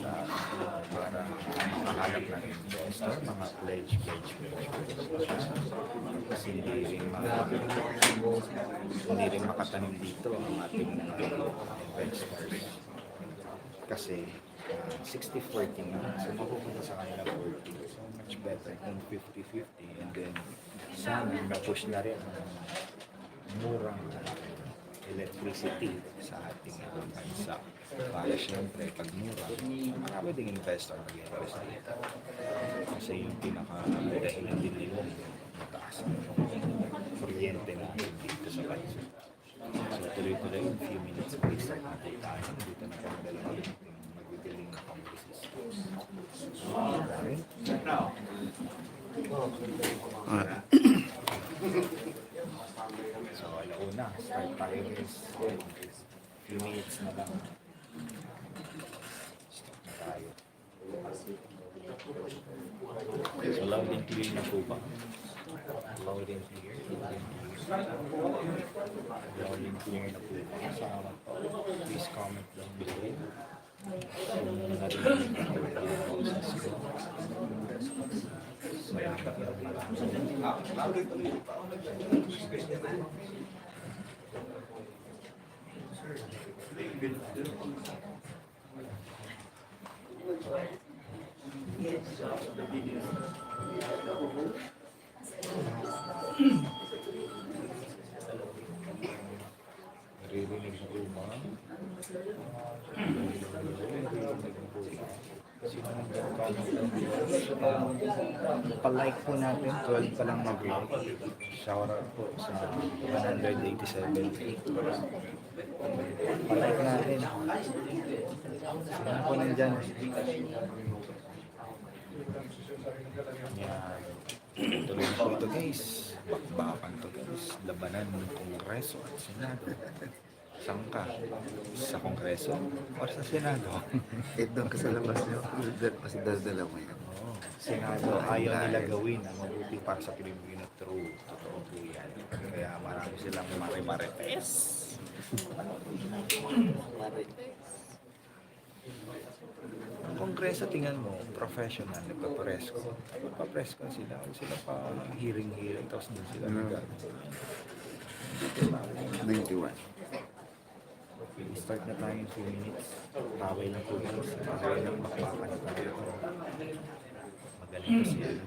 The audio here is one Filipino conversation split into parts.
sa para makahanap ng investor, mga pledge. Kasi hindi rin makatanim dito ang ating investors. Kasi 60-40 nga. So mapupunta sa kanila 40. So much better kung 50-50. And then sana na-push na rin ang murang electricity sa ating bansa. Para syempre, pag mura, marami ding investor mag-invest dito. Kasi yung pinaka-dahilan din nila mataas ang kuryente natin dito sa bansa. So tuloy-tuloy yung few minutes start natin tayo. Dito na kami dalawa yung magbibiling na congressist. So alauna, start tayo guys. Few minutes na lang. Start na tayo. So loud and clear na po ba? Loud and clear. Loud and clear na po ba? Please comment down below. Kung narinig ako yung boses ko. Salamat na naririnig ko ba? Pa-like po natin, 12 pa lang mag-like. Shout out po sa 187. Pa-like natin. Sino po nandyan? Yan. Tuloy po ito guys. Bakbakan to guys. Labanan ng Kongreso at Senado. Saan ka? Sa Kongreso o sa Senado? Doon ka sa labas nyo. Kasi dala mo yan. Senado, ayaw nila gawin ang mabuti para sa Pilipino. True. Totoo po yan. Kaya marami silang marites. Ang Kongreso, tingnan mo, professional, nagpa-Presscon. Nagpa-Presscon sila. Sila pa hearing, tapos din sila nagagawa. 91. Start na tayo in 2 minutes. Taway lang po guys. Taway lang makbaka na tayo. Magaling kasi yan.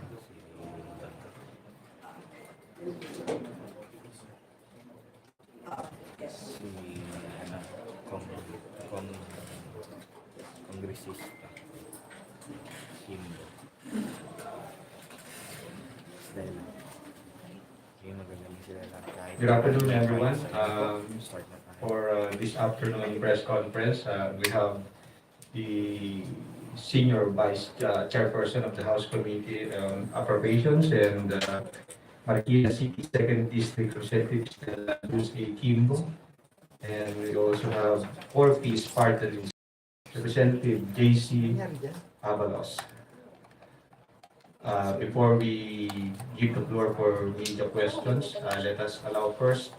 Kongresista. Himbo. Stella. Yung magagaling sila lang kahit. Good afternoon, everyone. Start na tayo. For this afternoon press conference, we have the Senior Vice Chairperson of the House Committee on Appropriations and Marikina City 2nd District Representative Stella Kimbo. And we also have 4-piece party list Representative JC Avalos. Before we give the floor for media questions, let us allow first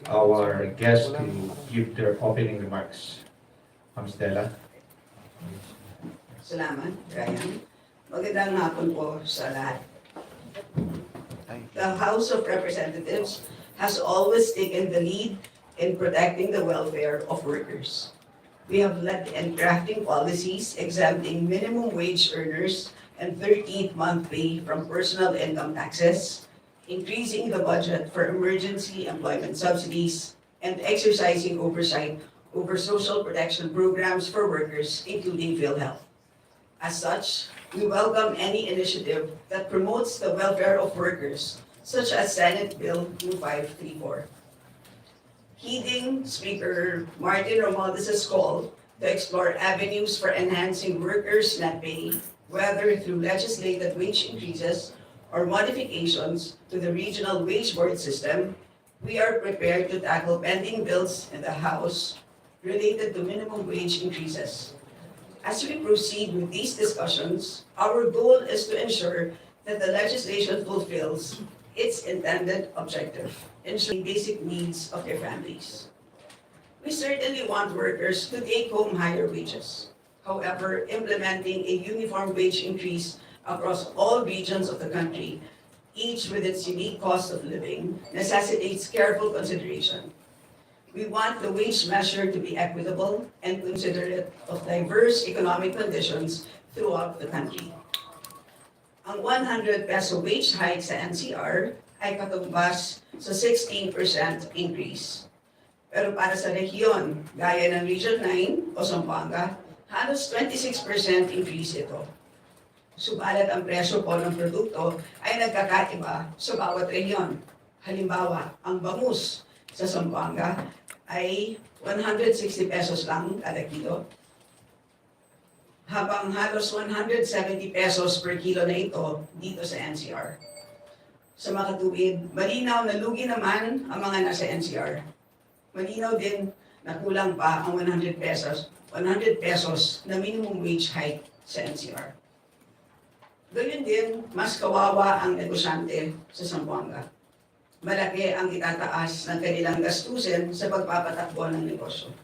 our guests to give their opening remarks. Stella. Salamat, Ryan. Magandang hapon po sa lahat. The House of Representatives has always taken the lead in protecting the welfare of workers. We have led in crafting policies exempting minimum wage earners and 13th month pay from personal income taxes, increasing the budget for emergency employment subsidies, and exercising oversight over social protection programs for workers, including PhilHealth. As such, we welcome any initiative that promotes the welfare of workers, such as Senate Bill 2534. Heeding Speaker Martin Romualdez's call to explore avenues for enhancing workers' net pay, whether through legislated wage increases or modifications to the regional wage board system, we are prepared to tackle pending bills in the House related to minimum wage increases. As we proceed with these discussions, our goal is to ensure that the legislation fulfills its intended objective, ensuring basic needs of their families. We certainly want workers to take home higher wages. However, implementing a uniform wage increase across all regions of the country, each with its unique cost of living, necessitates careful consideration. We want the wage measure to be equitable and considerate of diverse economic conditions throughout the country. Ang 100 peso wage hike sa NCR ay katumbas sa 16% increase. Pero para sa rehiyon, gaya ng Region 9 o Zamboanga, halos 26% increase ito. Subalit ang presyo po ng produkto ay nagkakaiba sa bawat rehiyon. Halimbawa, ang bangus sa Zamboanga ay 160 pesos lang kada kilo, habang halos 170 pesos per kilo na ito dito sa NCR. Sa makatuwid, malinaw na lugi naman ang mga nasa NCR. Malinaw din na kulang pa ang 100 pesos na minimum wage hike sa NCR. Gayun din, mas kawawa ang negosyante sa Zamboanga. Malaki ang itataas ng kanilang gastusin sa pagpapatakbo ng negosyo.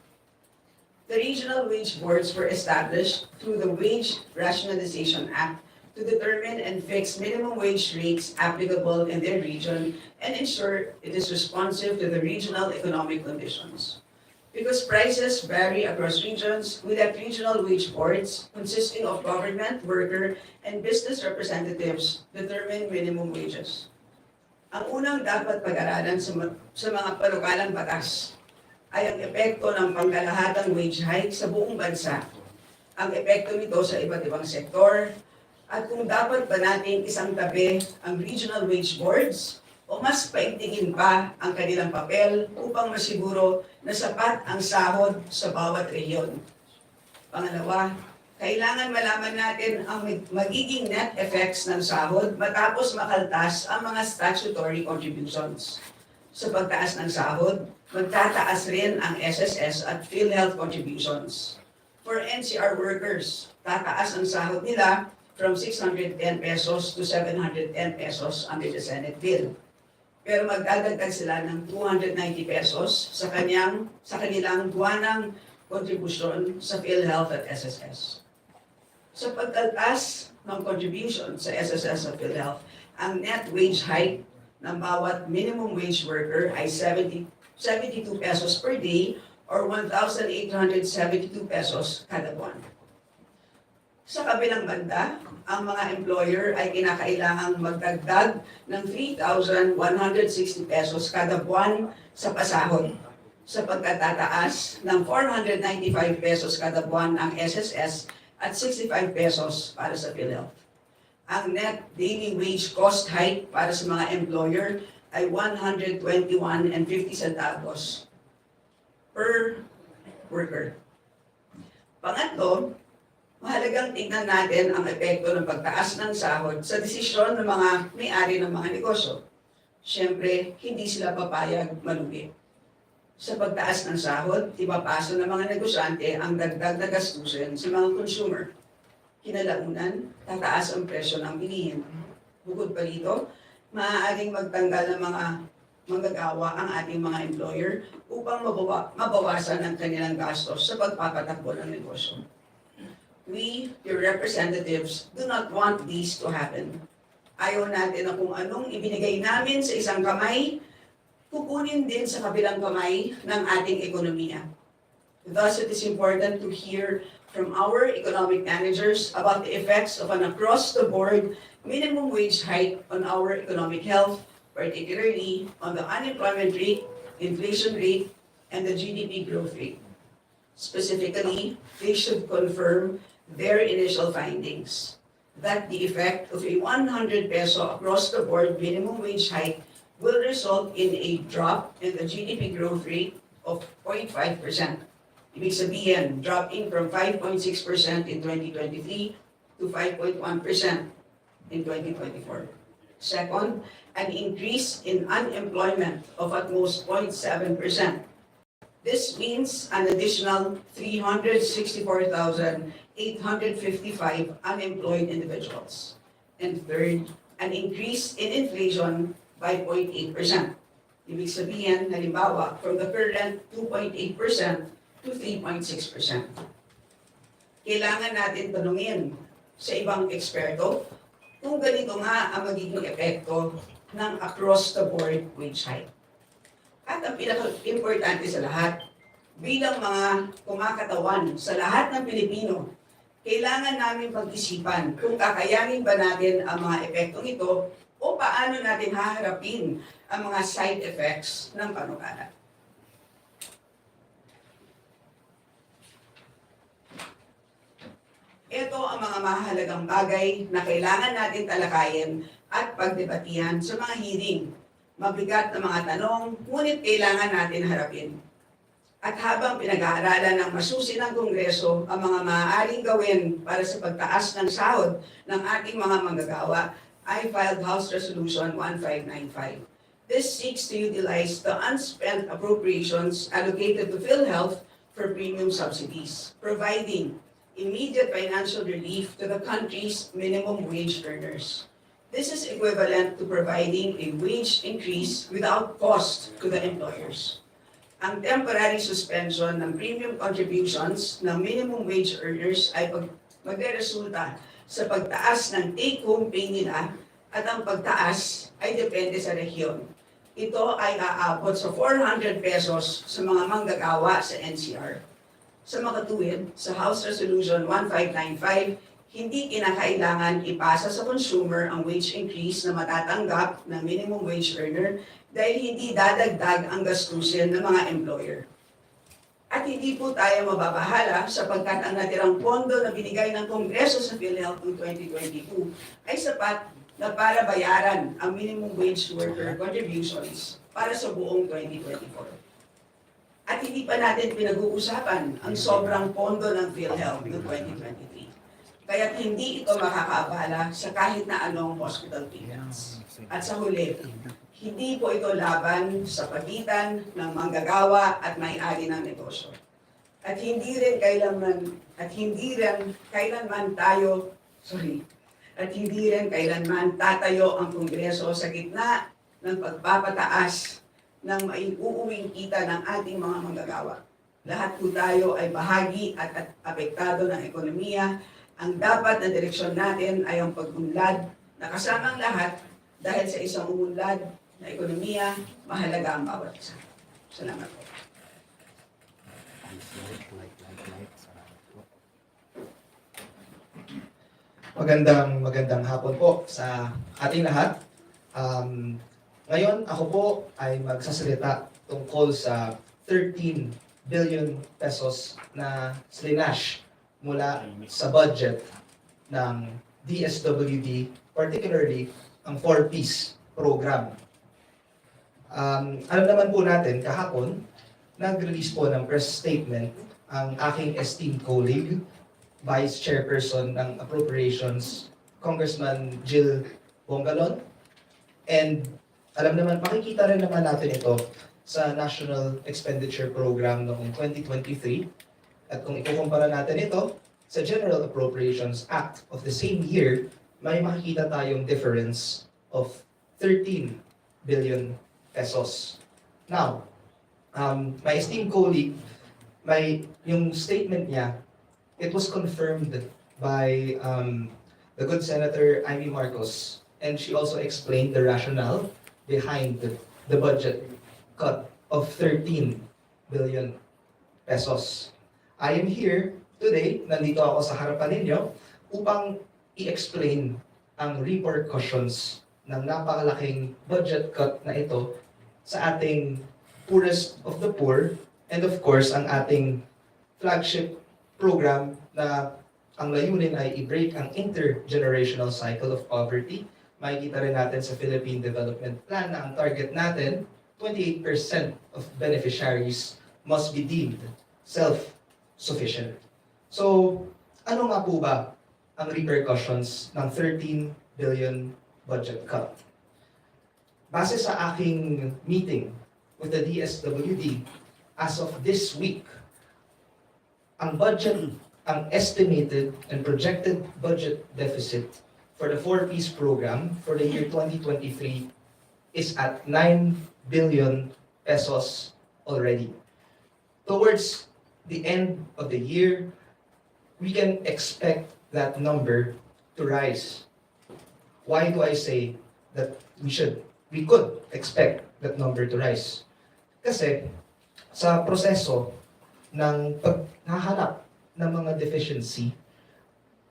The regional wage boards were established through the Wage Rationalization Act to determine and fix minimum wage rates applicable in their region and ensure it is responsive to the regional economic conditions. Because prices vary across regions, we let regional wage boards, consisting of government, worker, and business representatives, determine minimum wages. Ang unang dapat pag-aralan sa mga panukalang batas ay ang epekto ng pangkalahatang wage hike sa buong bansa, ang epekto nito sa iba't ibang sektor, at kung dapat ba nating isang tabi ang regional wage boards o mas paigtingin pa ang kanilang papel upang masiguro na sapat ang sahod sa bawat rehiyon. Pangalawa, kailangan malaman natin ang magiging net effects ng sahod matapos makaltas ang mga statutory contributions. Sa pagtaas ng sahod, magtataas rin ang SSS at PhilHealth contributions. For NCR workers, tataas ang sahod nila from 610 pesos to 710 pesos under the Senate bill. Pero magdadagdag sila ng 290 pesos sa kanilang buwanang kontribusyon sa PhilHealth at SSS. Sa pagkaltas ng contribution sa SSS at PhilHealth, ang net wage hike ng bawat minimum wage worker ay 72 pesos per day or 1,872 pesos kada buwan. Sa kabilang banda, ang mga employer ay kinakailangang magdagdag ng 3,160 pesos kada buwan sa pasahod sa pagkatataas ng 495 pesos kada buwan ang SSS at 65 pesos para sa PhilHealth. Ang net daily wage cost hike para sa mga employer ay 121.50 centavos per worker. Pangatlo, mahalagang tingnan natin ang epekto ng pagtaas ng sahod sa desisyon ng mga may-ari ng mga negosyo. Siyempre, hindi sila papayag malugi. Sa pagtaas ng sahod, ipapaso ng mga negosyante ang dagdag na gastusin sa mga consumer. Kinalaunan, tataas ang presyo ng bilihin. Bukod pa rito, maaaring magtanggal ng mga manggagawa ang ating mga employer upang mabawasan ang kanilang gastos sa pagpapatakbo ng negosyo. We, your representatives, do not want these to happen. Ayaw natin na kung anong ibinigay namin sa isang kamay, kukunin din sa kabilang kamay ng ating ekonomiya. Thus, it is important to hear from our economic managers about the effects of an across-the-board minimum wage hike on our economic health, particularly on the unemployment rate, inflation rate, and the GDP growth rate. Specifically, they should confirm their initial findings that the effect of a 100 peso across-the-board minimum wage hike will result in a drop in the GDP growth rate of 0.5%. Ibig sabihin, dropping from 5.6% in 2023 to 5.1% in 2024. Second, an increase in unemployment of at most 0.7%. This means an additional 364,855 unemployed individuals. And third, an increase in inflation by 0.8%. Ibig sabihin, halimbawa, from the current 2.8% to 3.6%. kailangan natin tanungin sa ibang eksperto kung ganito nga ang magiging epekto ng across-the-board wage hike. At ang pinaka-importante sa lahat, bilang mga kumakatawan sa lahat ng Pilipino, kailangan namin pag-isipan kung kakayanin ba natin ang mga epektong ito o paano natin haharapin ang mga side effects ng panukala. Ito ang mga mahalagang bagay na kailangan natin talakayin at pagdebatihan sa mga hearing. Mabigat na mga tanong, ngunit kailangan natin harapin. At habang pinag-aaralan ng masusi ng Kongreso ang mga maaaring gawin para sa pagtaas ng sahod ng ating mga manggagawa, I filed House Resolution 1595. This seeks to utilize the unspent appropriations allocated to PhilHealth for premium subsidies, providing immediate financial relief to the country's minimum wage earners. This is equivalent to providing a wage increase without cost to the employers. Ang temporary suspension ng premium contributions ng minimum wage earners ay magre-resulta sa pagtaas ng take-home pay nila at ang pagtaas ay depende sa rehiyon. Ito ay aabot sa 400 pesos sa mga manggagawa sa NCR. Sa makatuwid, sa House Resolution 1595, hindi kinakailangan ipasa sa consumer ang wage increase na matatanggap ng minimum wage earner dahil hindi dadagdag ang gastusin ng mga employer. At hindi po tayo mababahala sapagkat ang natirang pondo na binigay ng Kongreso sa PhilHealth noong 2022 ay sapat na para bayaran ang minimum wage worker contributions para sa buong 2024. At hindi pa natin pinag-uusapan ang sobrang pondo ng PhilHealth noong 2023. Kaya't hindi ito makakaabala sa kahit na anong hospital payments. At sa huli, hindi po ito laban sa pagitan ng manggagawa at may-ari ng negosyo. At hindi rin kailanman tatayo ang Kongreso sa gitna ng pagpapataas ng maiuuwing kita ng ating mga manggagawa. Lahat po tayo ay bahagi at apektado ng ekonomiya. Ang dapat na direksyon natin ay ang pag-unlad na kasamang lahat dahil sa isang umunlad na ekonomiya, mahalaga ang bawat isa. Salamat po. Magandang hapon po sa ating lahat. Ngayon, ako po ay magsasalita tungkol sa 13 billion pesos na slinash mula sa budget ng DSWD, particularly ang 4-piece program. Alam naman po natin, kahapon, nag-release po ng press statement ang aking esteemed colleague, Vice Chairperson ng Appropriations, Congressman Jill Bongalon. And alam naman, makikita rin naman natin ito sa National Expenditure Program noong 2023. At kung ikukumpara natin ito sa General Appropriations Act of the same year, may makikita tayong difference of 13 billion pesos. Now, my esteemed colleague, yung statement niya, it was confirmed by the good Senator Amy Marcos, and she also explained the rationale behind the budget cut of 13 billion pesos. I am here today, nandito ako sa harapan ninyo, upang i-explain ang repercussions ng napakalaking budget cut na ito sa ating poorest of the poor, and of course, ang ating flagship program na ang layunin ay i-break ang intergenerational cycle of poverty. Makikita rin natin sa Philippine Development Plan na ang target natin, 28% of beneficiaries must be deemed self-sufficient. So, ano nga po ba ang repercussions ng 13 billion budget cut? Base sa aking meeting with the DSWD, as of this week, ang estimated and projected budget deficit for the 4-piece program for the year 2023 is at 9 billion pesos already. Towards the end of the year, we can expect that number to rise. Why do I say that we could expect that number to rise? Kasi sa proseso ng paghahanap ng mga deficiency,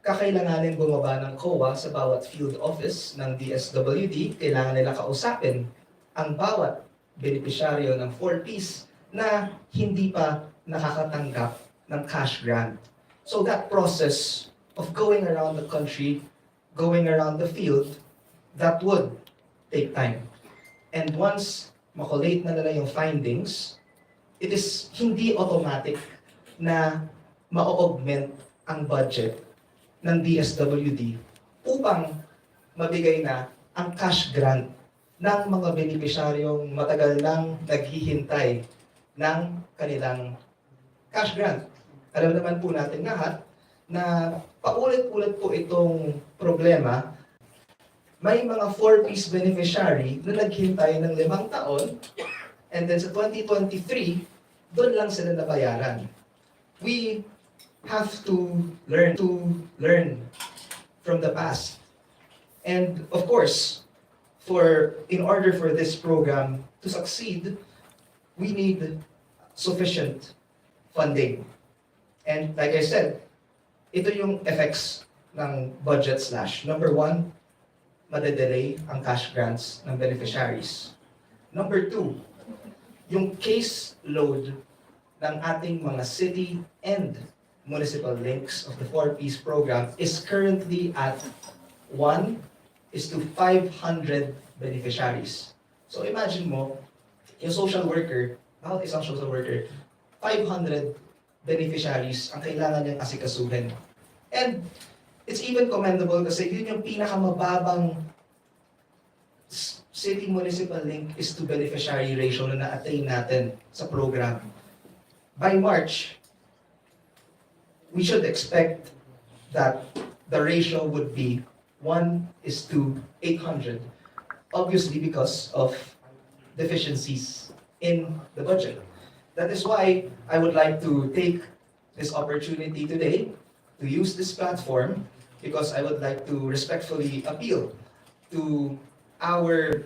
kakailanganin bumaba ng COA sa bawat field office ng DSWD, kailangan nila kausapin ang bawat benepisyaryo ng 4Ps na hindi pa nakakatanggap ng cash grant. So that process of going around the country, going around the field, that would take time. And once makolate na nila yung findings, it is hindi automatic na ma-augment ang budget ng DSWD upang mabigay na ang cash grant ng mga benepisyaryong matagal nang naghihintay ng kanilang cash grant. Alam naman po natin lahat na paulit-ulit po itong problema. May mga 4Ps beneficiary na naghintay ng 5 taon and then sa 2023, doon lang sila nabayaran. We have to learn from the past. And of course, in order for this program to succeed, we need sufficient funding. And like I said, ito yung effects ng budget slash. Number 1, madedelay ang cash grants ng beneficiaries. Number 2, yung case load ng ating mga city and municipal links of the 4Ps program is currently at 1:500 beneficiaries. So imagine mo, yung social worker, bawat isang social worker, 500 beneficiaries ang kailangan niyang asikasuhin. And it's even commendable kasi yun yung pinakamababang city municipal link is to beneficiary ratio na na-attain natin sa program. By March, we should expect that the ratio would be 1:800, obviously because of deficiencies in the budget. That is why I would like to take this opportunity today to use this platform because I would like to respectfully appeal to our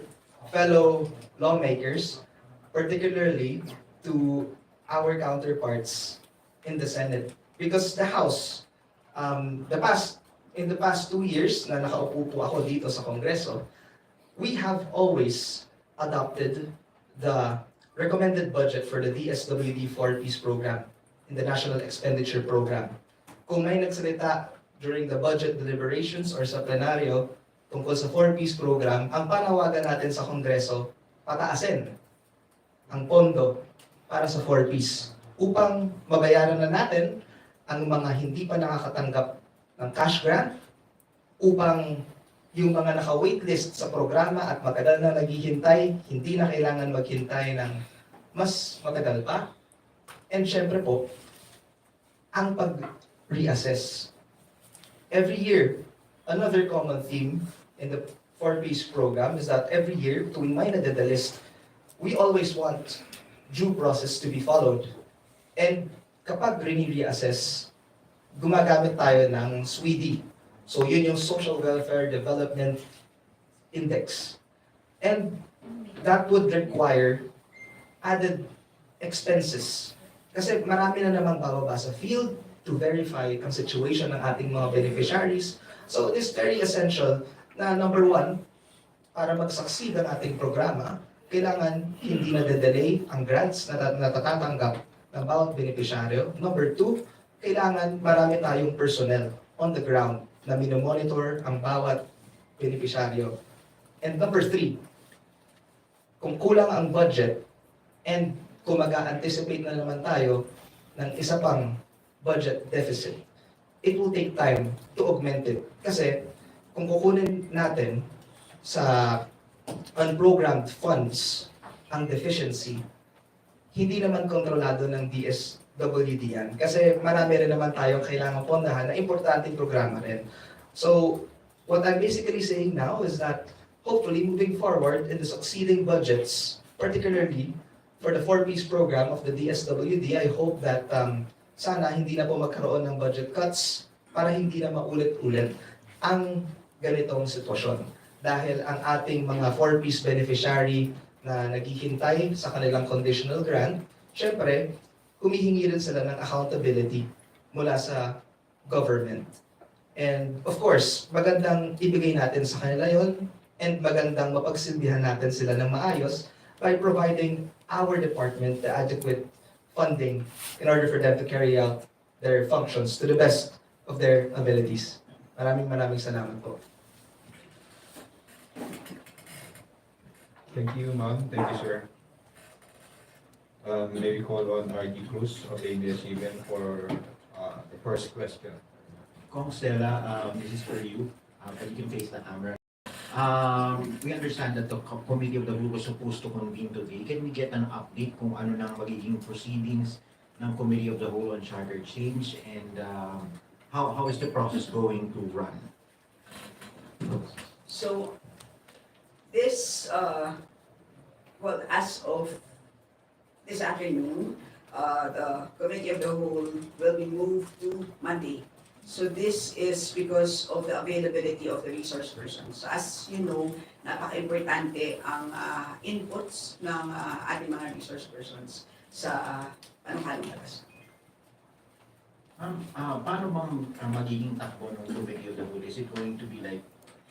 fellow lawmakers, particularly to our counterparts in the Senate. Because the House, in the past 2 years na nakaupo po ako dito sa Kongreso, we have always adopted the recommended budget for the DSWD 4Ps program in the National Expenditure Program. Kung may nagsalita during the budget deliberations or sa plenaryo tungkol sa 4Ps program, ang panawagan natin sa Kongreso, pataasin ang pondo para sa 4Ps upang mabayaran na natin ang mga hindi pa nakakatanggap ng cash grant, upang yung mga naka-waitlist sa programa at matagal na naghihintay, hindi na kailangan maghintay ng mas matagal pa. And syempre po, ang pag-reassess. Every year, another common theme in the 4Ps program is that every year, tuwing may nadadalist, we always want due process to be followed. And kapag re-reassess, gumagamit tayo ng SWIDI. So yun yung Social Welfare Development Index. And that would require added expenses. Kasi marami na namang bababa sa field to verify ang situation ng ating mga beneficiaries. So it is very essential na number 1, para mag-succeed ang ating programa, kailangan hindi na-delay ang grants na natatatanggap ng bawat beneficiaryo. Number 2, kailangan marami tayong personnel on the ground na minomonitor ang bawat beneficiaryo. And number 3, kung kulang ang budget and kung mag-anticipate na naman tayo ng isa pang budget deficit, it will take time to augment it. Kasi kung kukunin natin sa unprogrammed funds ang deficiency, hindi naman kontrolado ng DSWD yan. Kasi marami rin naman tayong kailangang pondahan na importanteng programa rin. So, what I'm basically saying now is that hopefully moving forward in the succeeding budgets, particularly for the 4Ps program of the DSWD, I hope that sana hindi na po magkaroon ng budget cuts para hindi na maulit-ulit ang ganitong sitwasyon. Dahil ang ating mga 4-piece beneficiary na naghihintay sa kanilang conditional grant, syempre, humihingi rin sila ng accountability mula sa government. And of course, magandang ibigay natin sa kanila yon and magandang mapagsilbihan natin sila ng maayos by providing our department the adequate funding in order for them to carry out their functions to the best of their abilities. Maraming salamat po. Thank you, ma'am. Thank you, sir. May we call on RD Cruz of ABS-CBN for the first question. Kong Stella, this is for you. You can face the camera. We understand that the committee of the whole was supposed to convene today. Can we get an update kung ano nang magiging proceedings ng committee of the whole on charter change and how is the process going to run? So, this, well, as of this afternoon, the committee of the whole will be moved to Monday. So this is because of the availability of the resource persons. So as you know, napaka-importante ang inputs ng ating mga resource persons sa panukalang batas. Paano bang magiging takbo ng committee of the whole? Is it going to be like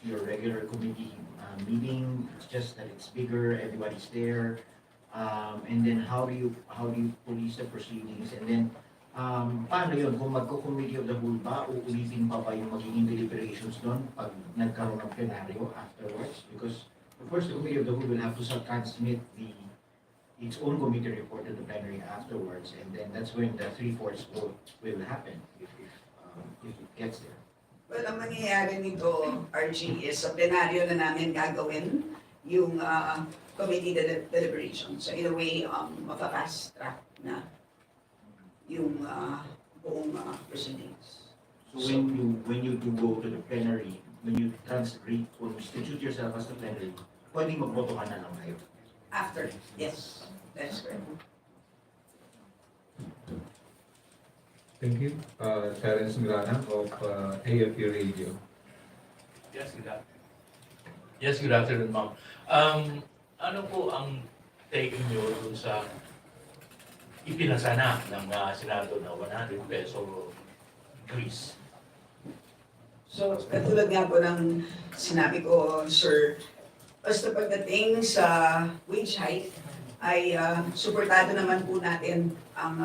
your regular committee meeting? It's just that it's bigger, everybody's there. And then how do you police the proceedings? And then paano yun? Kung magko-committee of the whole ba, uulitin pa ba yung magiging deliberations doon pag nagkaroon ng plenaryo afterwards? Because of course the committee of the whole will have to transmit its own committee report to the plenary afterwards, and then that's when the 3/4 vote will happen if it gets there. Well, ang mangyayari nito, RG, is sa plenaryo na namin gagawin yung committee deliberation. So in a way, mapapast track na yung buong proceedings. So when you do go to the plenary, when you constitute yourself as the plenary, pwedeng magboto ka na lang kayo. After, yes, that's correct. Thank you. Terence Milana of AFP Radio. Yes, good afternoon, ma'am. Ano po ang take nyo dun sa ipinasa na ng Senado na 100 peso increase? So, katulad nga po ng sinabi ko, sir, basta pagdating sa wage hike, ay suportado naman po natin ang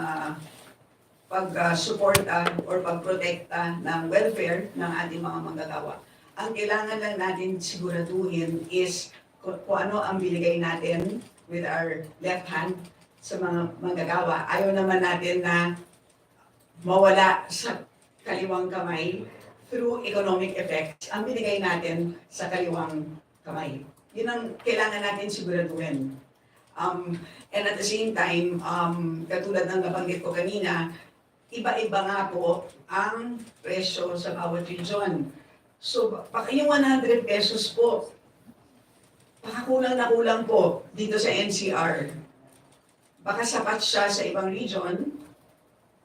pag-suporta or pag-protekta ng welfare ng ating mga manggagawa. Ang kailangan lang natin siguraduhin is kung ano ang binigay natin with our left hand sa mga manggagawa. Ayaw naman natin na mawala sa kaliwang kamay through economic effects ang binigay natin sa kaliwang kamay. Yun ang kailangan natin siguraduhin. And at the same time, katulad ng nabanggit ko kanina, iba-iba nga po ang presyo sa bawat region. So, baka yung 100 pesos po, baka kulang na kulang po dito sa NCR. Baka sapat siya sa ibang region,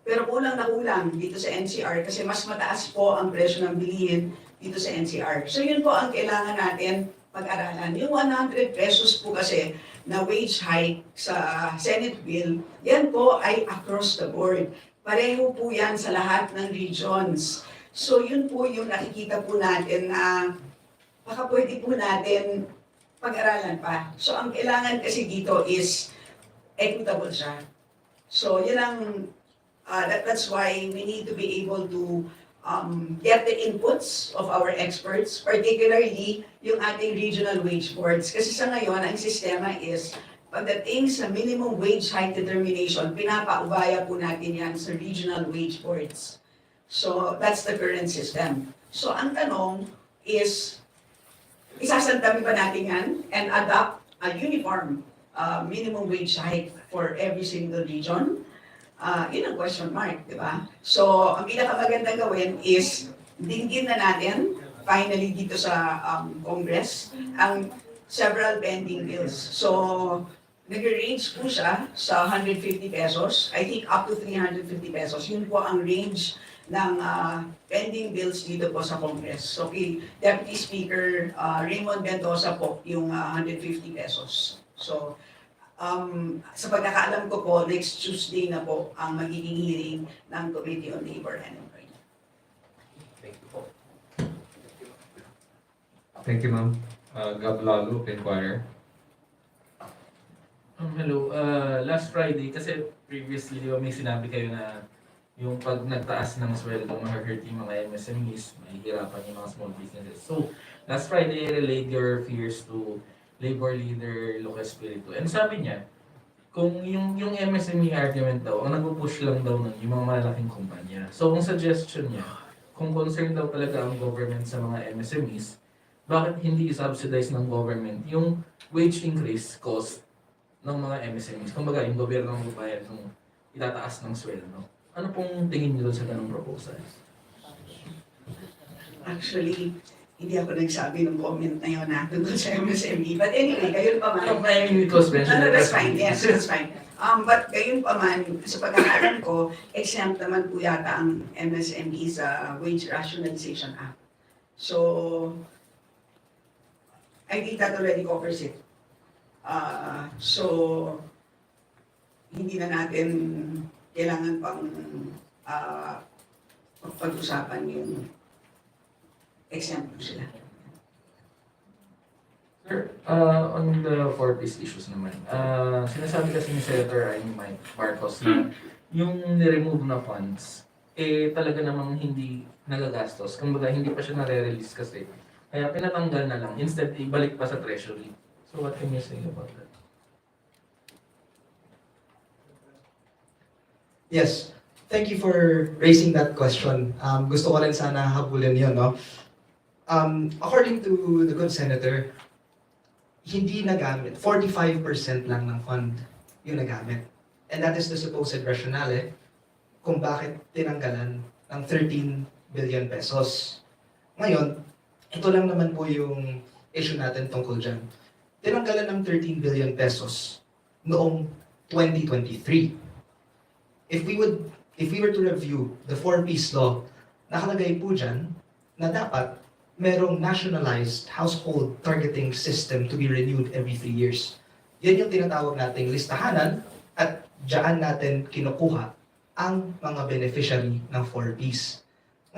pero kulang na kulang dito sa NCR kasi mas mataas po ang presyo ng bilihin dito sa NCR. So yun po ang kailangan natin pag-aralan. Yung 100 pesos po kasi na wage hike sa Senate bill, yan po ay across the board. Pareho po yan sa lahat ng regions. So yun po yung nakikita po natin na baka pwede po natin pag-aralan pa. So ang kailangan kasi dito is equitable siya. So yun ang, that's why we need to be able to get the inputs of our experts, particularly yung ating regional wage boards. Kasi sa ngayon, ang sistema is, pagdating sa minimum wage hike determination, pinapaubaya po natin yan sa regional wage boards. So that's the current system. So ang tanong is, isasantabi pa natin yan and adopt a uniform minimum wage hike for every single region? Yun ang question mark, di ba? So, ang pinakamagandang gawin is dinggin na natin, finally dito sa Congress, ang several pending bills. So, Nag-range po siya sa 150 pesos, I think up to 350 pesos. Yun po ang range ng pending bills dito po sa Congress. So kay Deputy Speaker Raymond Mendoza po yung 150 pesos. So sa pagkakaalam ko po, next Tuesday na po ang magiging hearing ng Committee on Labor and Employment. Thank you po. Thank you, ma'am. Gab Lalo, Inquirer. Hello, last Friday, kasi previously, di ba may sinabi kayo na yung pag nagtaas ng sweldo, ma-hurt yung mga MSMEs, mahihirapan yung mga small businesses. So, last Friday, I relayed your fears to labor leader Lucas Espiritu. And sabi niya, kung yung MSME argument daw, ang nag-push lang daw nun yung mga malalaking kumpanya. So, ang suggestion niya, kung concerned daw talaga ang government sa mga MSMEs, bakit hindi subsidize ng government yung wage increase cost ng mga MSMEs? Kumbaga, yung gobyerno ang bayad ng itataas ng sweldo. Ano pong tingin niyo doon sa ganung proposal? Actually, hindi ako nagsabi ng comment na yun tungkol sa MSME. But anyway, gayon pa man. I mean, it was mentioned. No, that's fine. Yes, that's fine. But gayon pa man, sa pagkakaalam ko, exempt naman po yata ang MSME sa Wage Rationalization Act. So, I think that already covers it. So, hindi na natin kailangan pang pag-usapan yung exempt sila. Sir, on the four piece issues naman, sinasabi kasi ni Senator Mike Marcos na yung ni-remove na funds, talaga namang hindi nagagastos. Kumbaga, hindi pa siya nare-release kasi. Kaya pinatanggal na lang. Instead, ibalik pa sa treasury. So what can you say about that? Yes, thank you for raising that question. Gusto ko rin sana habulin yun, no? According to the good senator, hindi nagamit. 45% lang ng fund yung nagamit. And that is the supposed rationale kung bakit tinanggalan ng 13 billion pesos. Ngayon, ito lang naman po yung issue natin tungkol dyan. Tinanggalan ng 13 billion pesos noong 2023. If we were to review the four-piece law, nakalagay po dyan na dapat merong nationalized household targeting system to be renewed every 3 years. Yan yung tinatawag nating listahanan at dyan natin kinukuha ang mga beneficiary ng four-piece.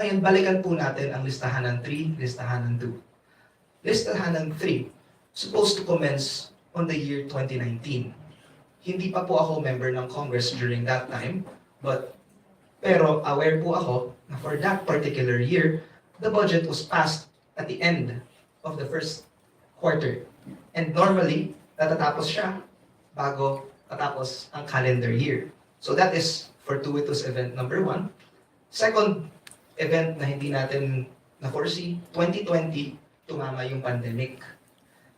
Ngayon, balikan po natin ang listahanan 3, listahanan 2. Listahanan 3, supposed to commence on the year 2019. Hindi pa po ako member ng Congress during that time, pero aware po ako na for that particular year, the budget was passed at the end of the first quarter. And normally, natatapos siya bago tatapos ang calendar year. So that is fortuitous event number 1. Second event na hindi natin na-foresee, 2020, tumama yung pandemic.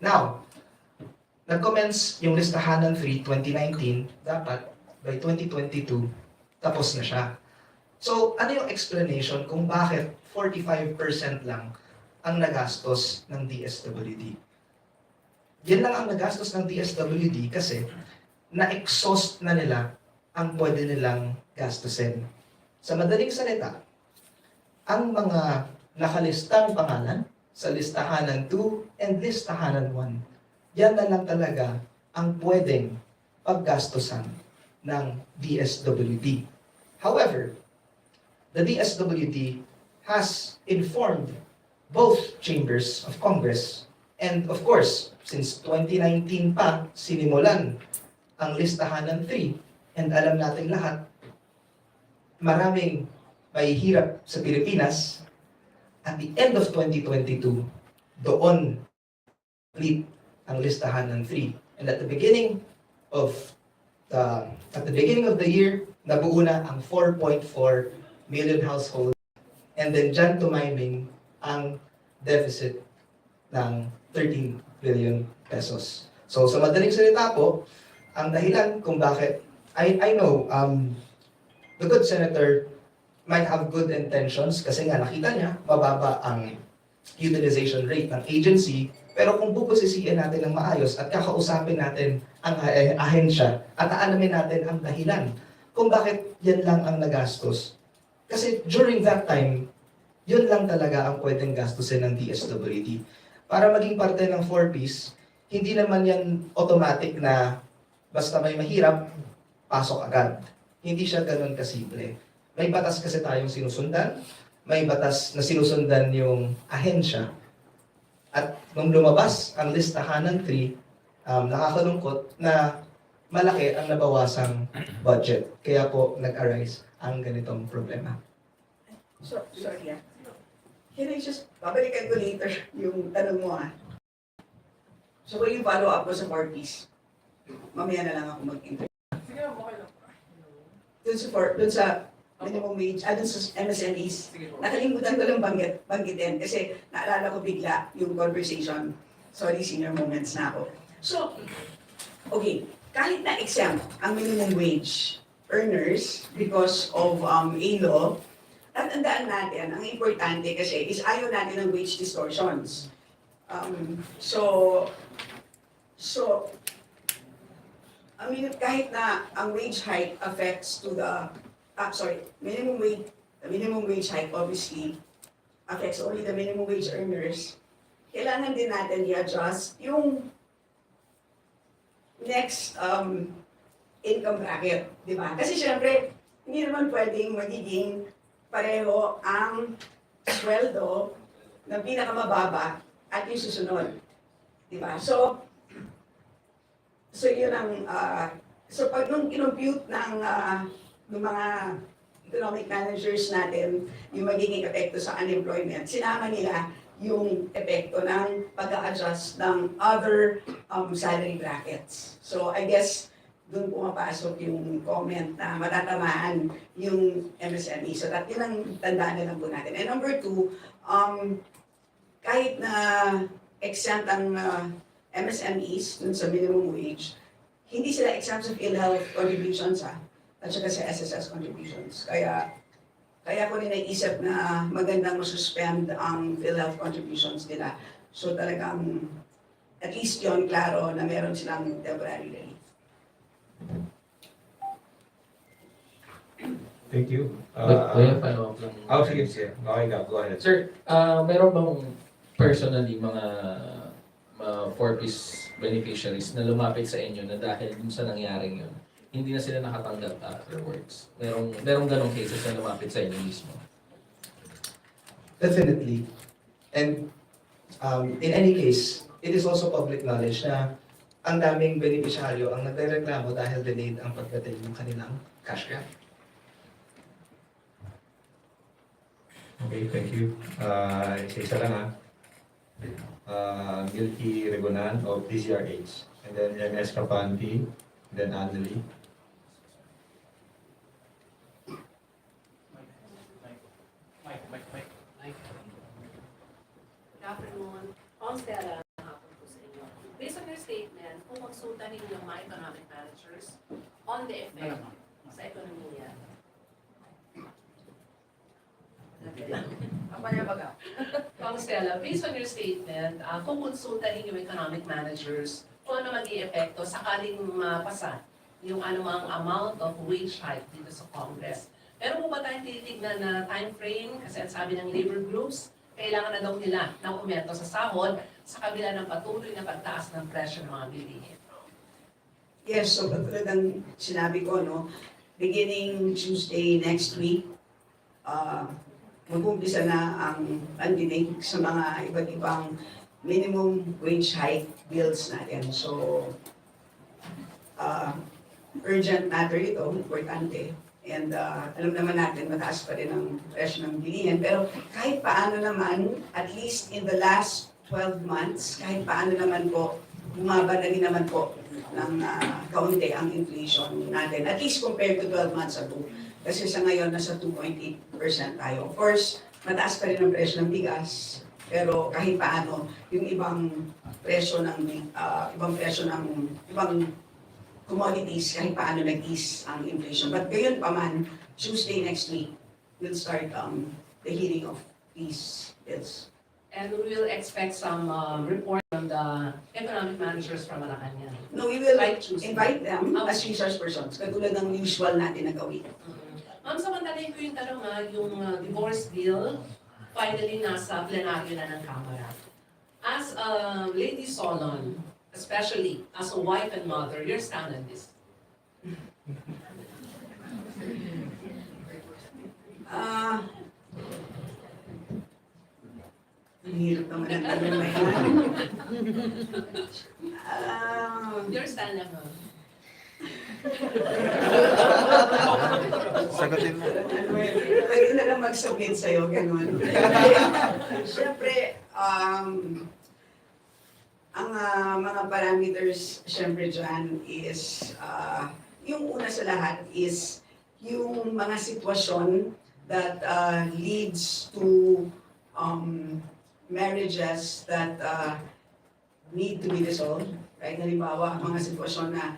Now, nag-commence yung listahanan 3, 2019, dapat by 2022, tapos na siya. So, ano yung explanation kung bakit 45% lang ang nagastos ng DSWD? Yan lang ang nagastos ng DSWD kasi na-exhaust na nila ang pwede nilang gastusin. Sa madaling salita, ang mga nakalistang pangalan sa listahanan 2 and listahanan 1, yan na lang talaga ang pwedeng paggastusan ng DSWD. However, the DSWD has informed both chambers of Congress and of course, since 2019 pa sinimulan ang listahanan 3 and alam natin lahat, maraming may hirap sa Pilipinas, at the end of 2022, doon complete ang listahan ng 3. And at the beginning of the year, nabuo na ang 4.4 million households. And then dyan tumiming ang deficit ng 13 billion pesos. So sa madaling salita po, ang dahilan kung bakit, I know the good senator might have good intentions kasi nga nakita niya mababa ang utilization rate ng agency, pero kung bubusisiin natin ng maayos at kakausapin natin ang ahensya at aalamin natin ang dahilan kung bakit yan lang ang nagastos. Kasi during that time, yun lang talaga ang pwedeng gastusin ng DSWD. Para maging parte ng 4Ps, hindi naman yan automatic na basta may mahirap, pasok agad. Hindi siya ganun kasimple. May batas kasi tayong sinusundan, may batas na sinusundan yung ahensya. At nung lumabas ang listahan ng 3, nakakalungkot na malaki ang nabawasang budget. Kaya po nag-arise ang ganitong problema. So, sorry. Can I just, babalikan ko later yung tanong mo So, kung yung follow-up ko sa 4Ps, mamaya na lang ako mag-interview. Dun sa minimum wage, dun sa MSMEs, nakalimutan ko lang banggitin kasi naalala ko bigla yung conversation. Sorry, senior moments na ako. So, okay, kahit na exempt ang minimum wage earners because of a law, tatandaan natin, ang importante kasi is ayaw natin ng wage distortions. So, I mean, kahit na ang wage hike affects to the, minimum wage hike obviously affects only the minimum wage earners, kailangan din natin i-adjust yung next income bracket, di ba? Kasi syempre, hindi naman pwedeng magiging pareho ang sweldo ng pinakamababa at yung susunod. Di ba? So yun ang, so pag nung kinompute ng mga economic managers natin, yung magiging epekto sa unemployment, sinama nila yung epekto ng pag-a-adjust ng other salary brackets. So I guess doon pumapasok yung comment na matatamaan yung MSME. So yun ang tandaan na lang po natin. And number 2, kahit na exempt ang MSMEs dun sa minimum wage, hindi sila exempt sa PhilHealth contributions at saka sa SSS contributions. Kaya ko rin naisip na magandang masuspend ang PhilHealth contributions nila. So talagang at least yon klaro na meron silang temporary relief. Thank you. Kuya, follow-up lang. Sige. Okay, go ahead. Sir, meron bang personally mga 4Ps beneficiaries na lumapit sa inyo na dahil dun sa nangyaring yun, hindi na sila nakatanggap afterwards? Merong ganong cases na lumapit sa inyo mismo? Definitely. And in any case, it is also public knowledge na ang daming benepisyaryo ang nagrereklamo dahil delayed ang pagdating ng kanilang cash grant. Okay, thank you. Isa lang Guilty Regonan of DCRH. And then MS Capanti, then Annalie. Good afternoon. Ang Stella, hapon po sa inyo. Based on your statement, kung konsulta ninyo yung mga economic managers on the effect sa ekonomiya. Ang Stella, based on your statement, kung konsulta ninyo yung economic managers, kung ano maging epekto sakaling mapasa yung anumang amount of wage hike dito sa Congress. Pero po ba tayong tinitignan na time frame? Kasi ang sabi ng labor groups, kailangan na daw nila ng umento sa sahod sa kabila ng patuloy na pagtaas ng presyo ng mga bilihin. Yes, so katulad ng sinabi ko, no, beginning Tuesday next week, mag-umpisa na ang pandinig sa mga iba't ibang minimum wage hike bills natin. So, urgent matter ito, importante. And alam naman natin, mataas pa rin ang presyo ng bilihin. Pero kahit paano naman, at least in the last 12 months, kahit paano naman po, bumaba na rin naman po ng kaunti ang inflation natin. At least compared to 12 months ago. Kasi sa ngayon, nasa 2.8% tayo. Of course, mataas pa rin ang presyo ng bigas. Pero kahit paano, yung ibang commodities, kahit paano nag-ease ang inflation. But gayon pa man, Tuesday next week, we'll start the hearing of these bills. And we will expect some report from the economic managers from Malacanang. No, we will Like Tuesday. invite them as resource persons, katulad ng usual natin na gawin. Ma'am, samantalahin ko yung tanong yung divorce bill, finally nasa plenaryo na ng Kamara. As a Lady Solon, especially as a wife and mother, your stand on this? Ang hirap naman ang tanong na yan. Your stand on ma'am. Sagutin mo. Pwede na lang mag-submit sa'yo, ganun. Siyempre, ang mga parameters, siyempre dyan is, yung una sa lahat is yung mga sitwasyon that leads to marriages that need to be dissolved. Right? Halimbawa, mga sitwasyon na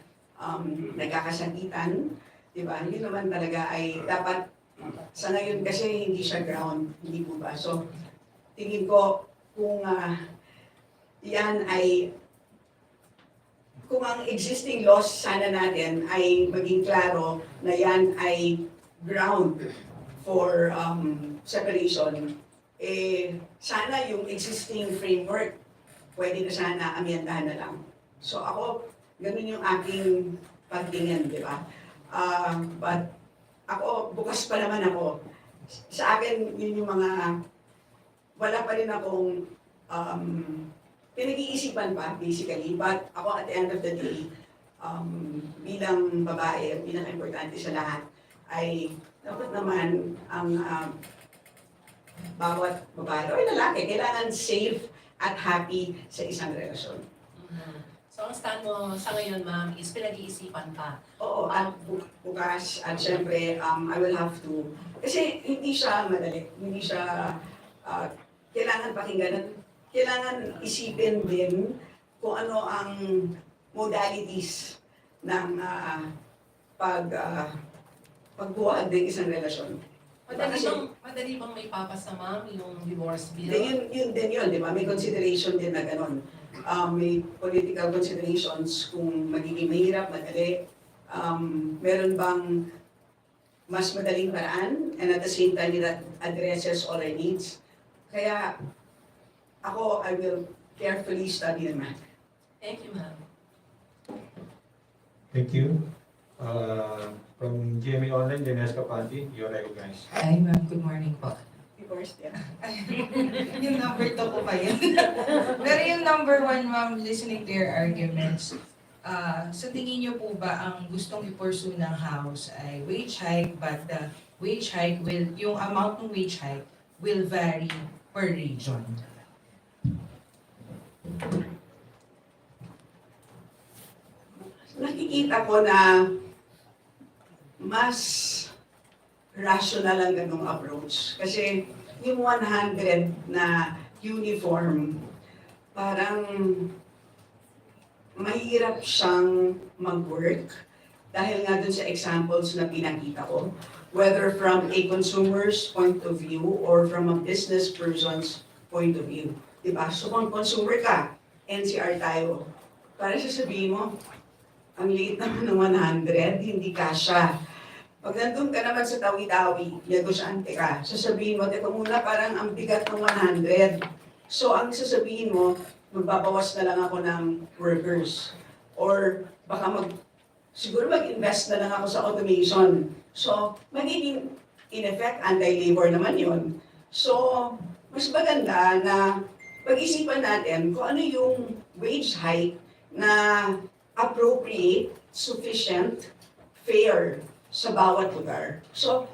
nagkakasakitan, di ba? Yun naman talaga ay dapat, sa ngayon kasi hindi siya ground, hindi po ba? So, tingin ko kung yan ay, kung ang existing laws sana natin ay maging klaro na yan ay ground for separation, sana yung existing framework pwede na sana amyendahan na lang. So ako, ganun yung aking pagtingin, di ba? But ako, bukas pa naman ako. Sa akin, yun yung mga, wala pa rin akong pinag-iisipan pa, basically. But ako, at the end of the day, bilang babae, pinaka-importante sa lahat, ay dapat naman ang bawat babae o lalaki, kailangan safe at happy sa isang relasyon. So ang stand mo sa ngayon, ma'am, is pinag-iisipan pa. Oo, at bukas, at syempre, I will have to, kasi hindi siya madali, hindi siya, kailangan pakinggan, at kailangan isipin din kung ano ang modalities ng pagbuwag ng isang relasyon. Madali bang may papasa, ma'am, yung divorce bill? Yun din yun, di ba? May consideration din na gano'n. May political considerations kung magiging mahirap, madali. Meron bang mas madaling paraan and at the same time that addresses all our needs. Kaya ako, I will carefully study the matter. Thank you, ma'am. Thank you. From GMA Online, Dennis Capanti, you're recognized. Hi ma'am, good morning po. Divorce din. Yung number 2 po kayo. Pero yung number 1 ma'am, listening to your arguments, sa tingin niyo po ba ang gustong i-pursue ng House ay wage hike, but the wage hike will, yung amount ng wage hike will vary per region? Nakikita ko na mas rational ang ganong approach. Kasi yung 100 na uniform, parang mahirap siyang mag-work dahil nga dun sa examples na pinakita ko, whether from a consumer's point of view or from a business person's point of view. Diba? So kung consumer ka, NCR tayo, para sasabihin mo, ang liit naman ng 100, hindi kasya. Pag nandun ka naman sa tawi-tawi, negosyante ka, sasabihin mo, teka muna, parang ang bigat ng 100. So ang sasabihin mo, magbabawas na lang ako ng workers. Or baka siguro mag-invest na lang ako sa automation. So magiging, in effect, anti-labor naman yun. So mas maganda na pag-isipan natin kung ano yung wage hike na appropriate, sufficient, fair sa bawat lugar. So,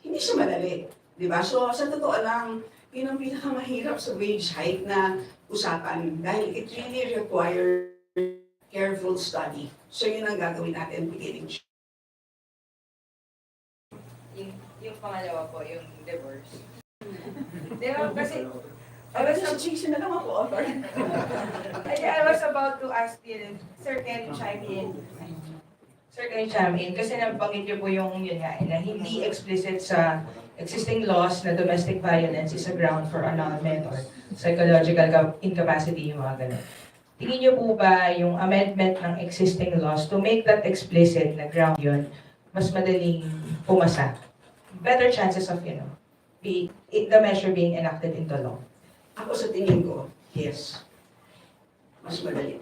hindi siya madali. Di ba? So, sa totoo lang, yun ang pinakamahirap sa wage hike na usapan dahil it really requires careful study. So, yun ang gagawin natin beginning. Yung pangalawa po, yung divorce. Di ba? Kasi Association na lang ako. I was about to ask you, Sir, can you chime in? Sir, can you chime in? Kasi nabanggit niyo po yung yun nga, na hindi explicit sa existing laws na domestic violence is a ground for annulment or psychological incapacity, yung mga ganun. Tingin niyo po ba yung amendment ng existing laws to make that explicit na ground yun, mas madaling pumasa? Better chances of, the measure being enacted into law. Ako sa tingin ko, yes. Mas madali.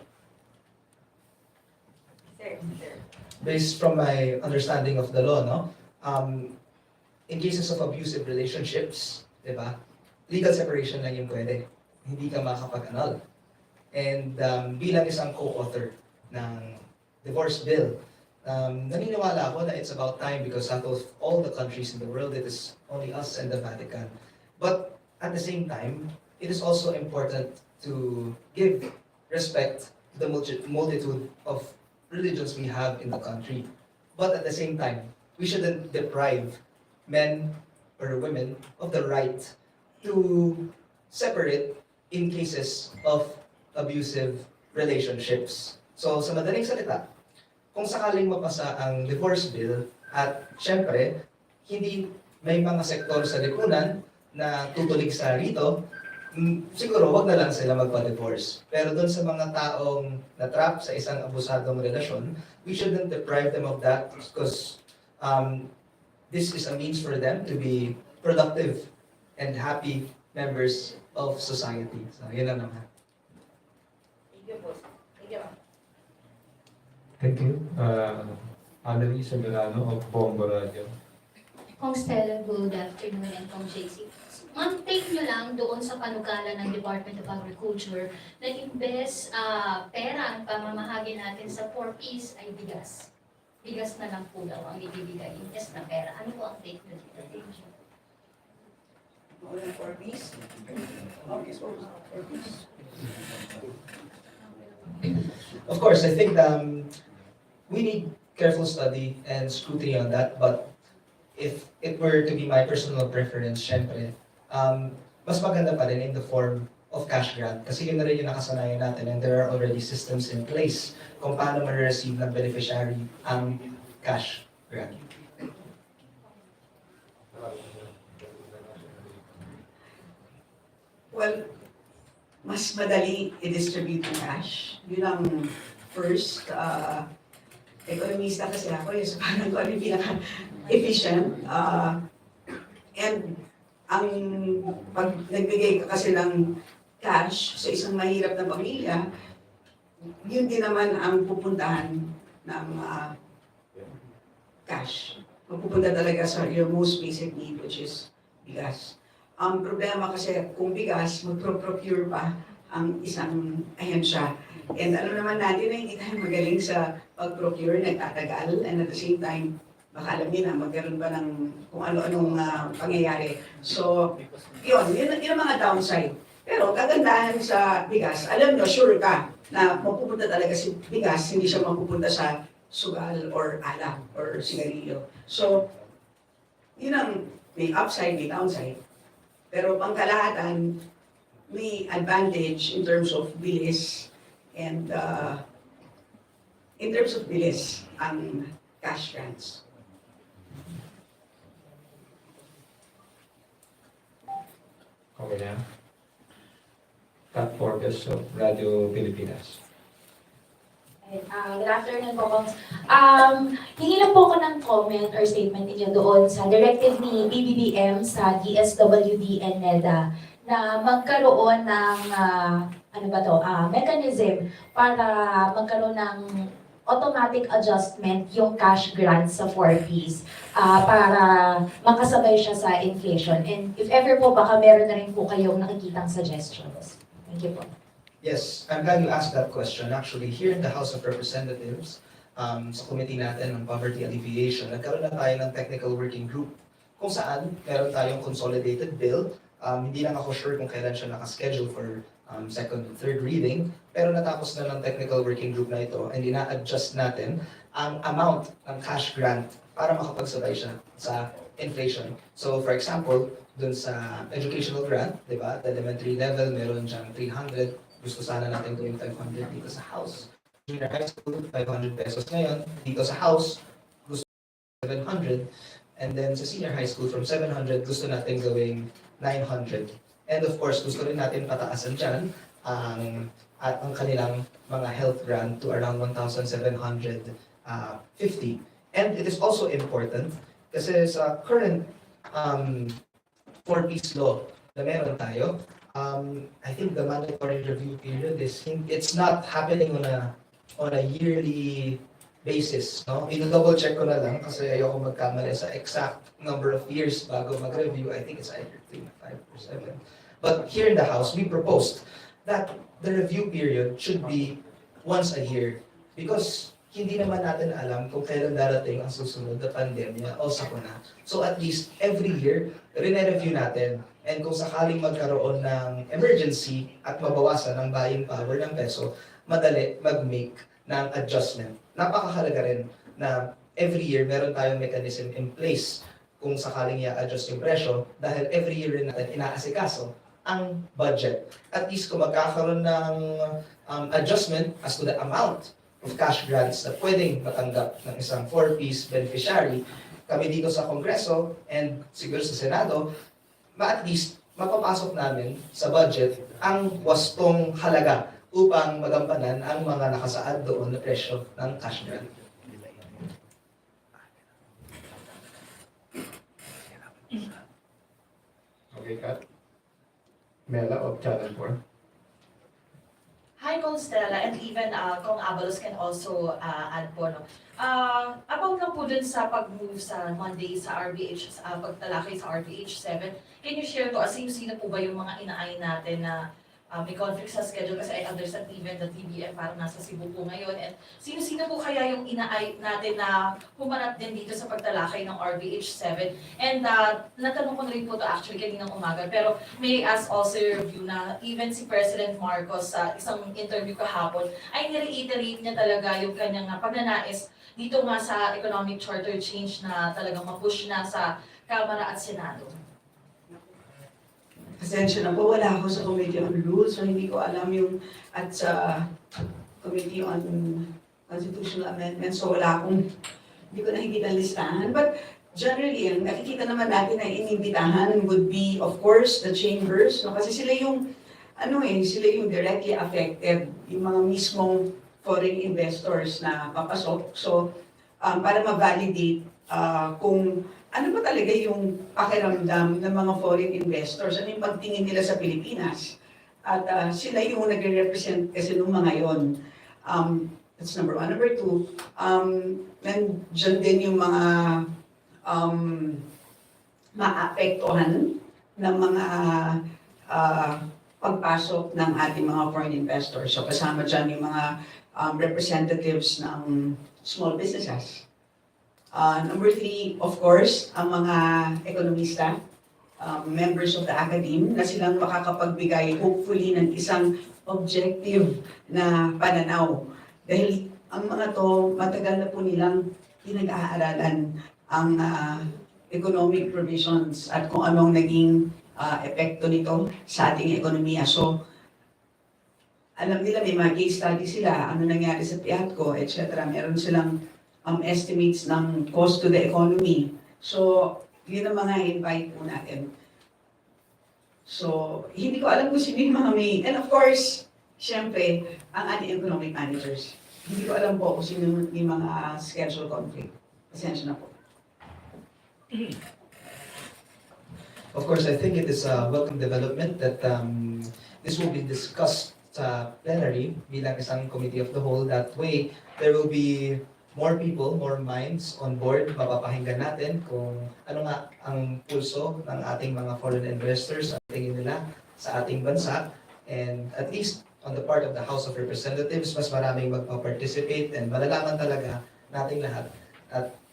Based from my understanding of the law, no? In cases of abusive relationships, di ba? Legal separation lang yung pwede. Hindi ka makakapag-annul. And bilang isang co-author ng divorce bill, naniniwala ako na it's about time because out of all the countries in the world, it is only us and the Vatican. But at the same time, it is also important to give respect to the multitude of religions we have in the country. But at the same time, we shouldn't deprive men or women of the right to separate in cases of abusive relationships. So sa madaling salita, kung sakaling mapasa ang divorce bill at syempre, hindi may mga sektor sa lipunan na tutulig sa rito, siguro wag na lang sila magpa-divorce. Pero doon sa mga taong na-trap sa isang abusadong relasyon, we shouldn't deprive them of that because this is a means for them to be productive and happy members of society. So, yun lang naman. Thank you. Annalise Milano of Bombo Radio. Kong Stella, good afternoon, and Kong JC. Ma'am, take nyo lang doon sa panukala ng Department of Agriculture na imbes pera ang pamamahagi natin sa 4Ps ay bigas. Bigas na lang po daw ang ibibigay imbes na pera. Ano po ang take nyo dito? Thank you. Of course, I think we need careful study and scrutiny on that, but if it were to be my personal preference, syempre, mas maganda pa rin in the form of cash grant. Kasi yun na rin yung nakasanayan natin and there are already systems in place kung paano ma-receive ng beneficiary ang cash grant. Well, mas madali i-distribute ng cash. Yun ang first. Ekonomista kasi ako, yung parang ko ano yung pinaka-efficient. And ang pag nagbigay ka kasi ng cash sa isang mahirap na pamilya, yun din naman ang pupuntahan ng cash. Mapupunta talaga sa your most basic need, which is bigas. Ang problema kasi kung bigas, magpro-procure pa ang isang ahensya. And alam naman natin na hindi tayo magaling sa pag-procure, nagtatagal, and at the same time, baka alam niyo na, magkaroon pa ng kung ano-anong pangyayari. So, yun ang mga downside. Pero kagandahan sa bigas, alam nyo, sure ka na mapupunta talaga si bigas, hindi siya mapupunta sa sugal or alak or sigarilyo. So, yun ang may upside, may downside. Pero pangkalahatan, may advantage in terms of bilis and in terms of bilis ang cash grants. Okay na. Kat Forbes of Radio Pilipinas. Good afternoon po, Kongs. Hingi lang po ako ng comment or statement ninyo doon sa directive ni BBBM sa DSWD and NEDA na magkaroon ng mechanism para magkaroon ng automatic adjustment yung cash grants sa 4Ps para makasabay siya sa inflation. And if ever po, baka meron na rin po kayong nakikitang suggestions. Thank you po. Yes, I'm glad you asked that question. Actually, here in the House of Representatives, sa committee natin ng Poverty Alleviation, nagkaroon na tayo ng technical working group kung saan meron tayong consolidated bill. Hindi lang ako sure kung kailan siya nakaschedule for second and third reading, pero natapos na ng technical working group na ito and ina-adjust natin ang amount ng cash grant para makapagsabay siya sa inflation. So for example, dun sa educational grant, di ba, the elementary level, meron siyang 300, gusto sana natin gawing 500 dito sa house. Junior high school, 500 pesos ngayon. Dito sa house, gusto 700. And then sa senior high school, from 700, gusto natin gawing 900. And of course, gusto rin natin pataasan dyan ang kanilang mga health grant to around 1,750. And it is also important kasi sa current 4-piece law na meron tayo, I think the mandatory review period it's not happening on a yearly basis, no? Ino-double check ko na lang kasi ayoko magkamali sa exact number of years bago mag-review. I think it's either 3, 5, or 7. But here in the House, we proposed that the review period should be once a year because hindi naman natin alam kung kailan darating ang susunod na pandemya o sakuna. So at least every year, rine-review natin. And kung sakaling magkaroon ng emergency at mabawasan ang buying power ng peso, madali mag-make ng adjustment. Napakahalaga rin na every year meron tayong mechanism in place kung sakaling i-adjust yung presyo dahil every year rin natin inaasikaso ang budget. At least kung magkakaroon ng adjustment as to the amount of cash grants na pwedeng matanggap ng isang 4-piece beneficiary, kami dito sa Kongreso and siguro sa Senado, at least mapapasok namin sa budget ang wastong halaga upang magampanan ang mga nakasaad doon na presyo ng cash grant. Okay, Kat? Mela of Channel 4. Hi, Constella, and even Kong Abalos can also add po, no? About lang po dun sa pag-move sa Monday sa RBH, pagtalakay sa RBH 7, can you share to us sino po ba yung mga inaay natin na may conflict sa schedule kasi I understand even the TBF parang nasa Cebu po ngayon, and sino-sino po kaya yung inaay natin na humarap din dito sa pagtalakay ng RBH 7? And natanong ko na rin po to actually kaninang umaga, pero may ask also your view na even si President Marcos sa isang interview kahapon ay nire-iterate niya talaga yung kanyang pagnanais dito nga sa economic charter change na talagang mapush na sa Kamara at Senado. Pasensya na po, wala ako sa Committee on Rules, so hindi ko alam yung at sa Committee on Constitutional Amendments, so hindi ko nakikita ang listahan. But generally, ang nakikita naman natin na inibitahan would be, of course, the chambers, no? Kasi sila yung directly affected, yung mga mismong foreign investors na papasok. So, para ma-validate kung ano ba talaga yung pakiramdam ng mga foreign investors, ano yung pagtingin nila sa Pilipinas. At sila yung nagre-represent kasi nung mga yon. That's number one. Number two, nandiyan din yung mga maapektuhan ng mga pagpasok ng ating mga foreign investors. So kasama dyan yung mga representatives ng small businesses. Number three, of course, ang mga ekonomista, members of the academe, na silang makakapagbigay hopefully ng isang objective na pananaw. Dahil ang mga to, matagal na po nilang pinag-aaralan ang economic provisions at kung anong naging epekto nito sa ating ekonomiya. So, alam nila may mga case study sila, ano nangyari sa PIATCO, etc. Meron silang estimates ng cost to the economy. So, yun ang mga invite po natin. So, hindi ko alam kung sino yung mga may... And of course, syempre, ang ating economic managers. Hindi ko alam po kung sino yung mga schedule conflict. Pasensya na po. Of course, I think it is a welcome development that this will be discussed sa plenary bilang isang committee of the whole. That way, there will be more people, more minds on board. Mapapakinggan natin kung ano nga ang pulso ng ating mga foreign investors, ang tingin nila sa ating bansa. And at least on the part of the House of Representatives, mas maraming magpa-participate and malalaman talaga nating lahat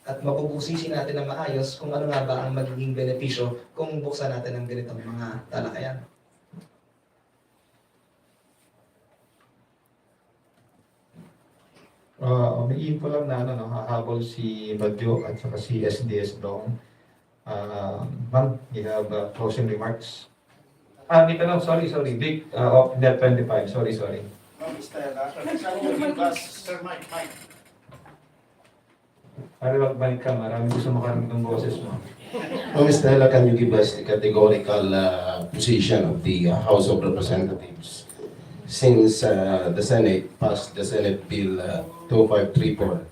at mapupusisi natin ng maayos kung ano nga ba ang magiging benepisyo kung buksan natin ang ganitong mga talakayan. May info lang na hahabol si Badyo at saka si SDS Dong. Ma'am, you have closing remarks? Dito lang, sorry. Vic, of Net 25, sorry. Ma'am Estela, sir, Mike. Para magbalik ka, maraming gusto makarinig ng boses mo. Ms. Stella, can you give us the categorical position of the House of Representatives since the Senate passed the Senate Bill 2534,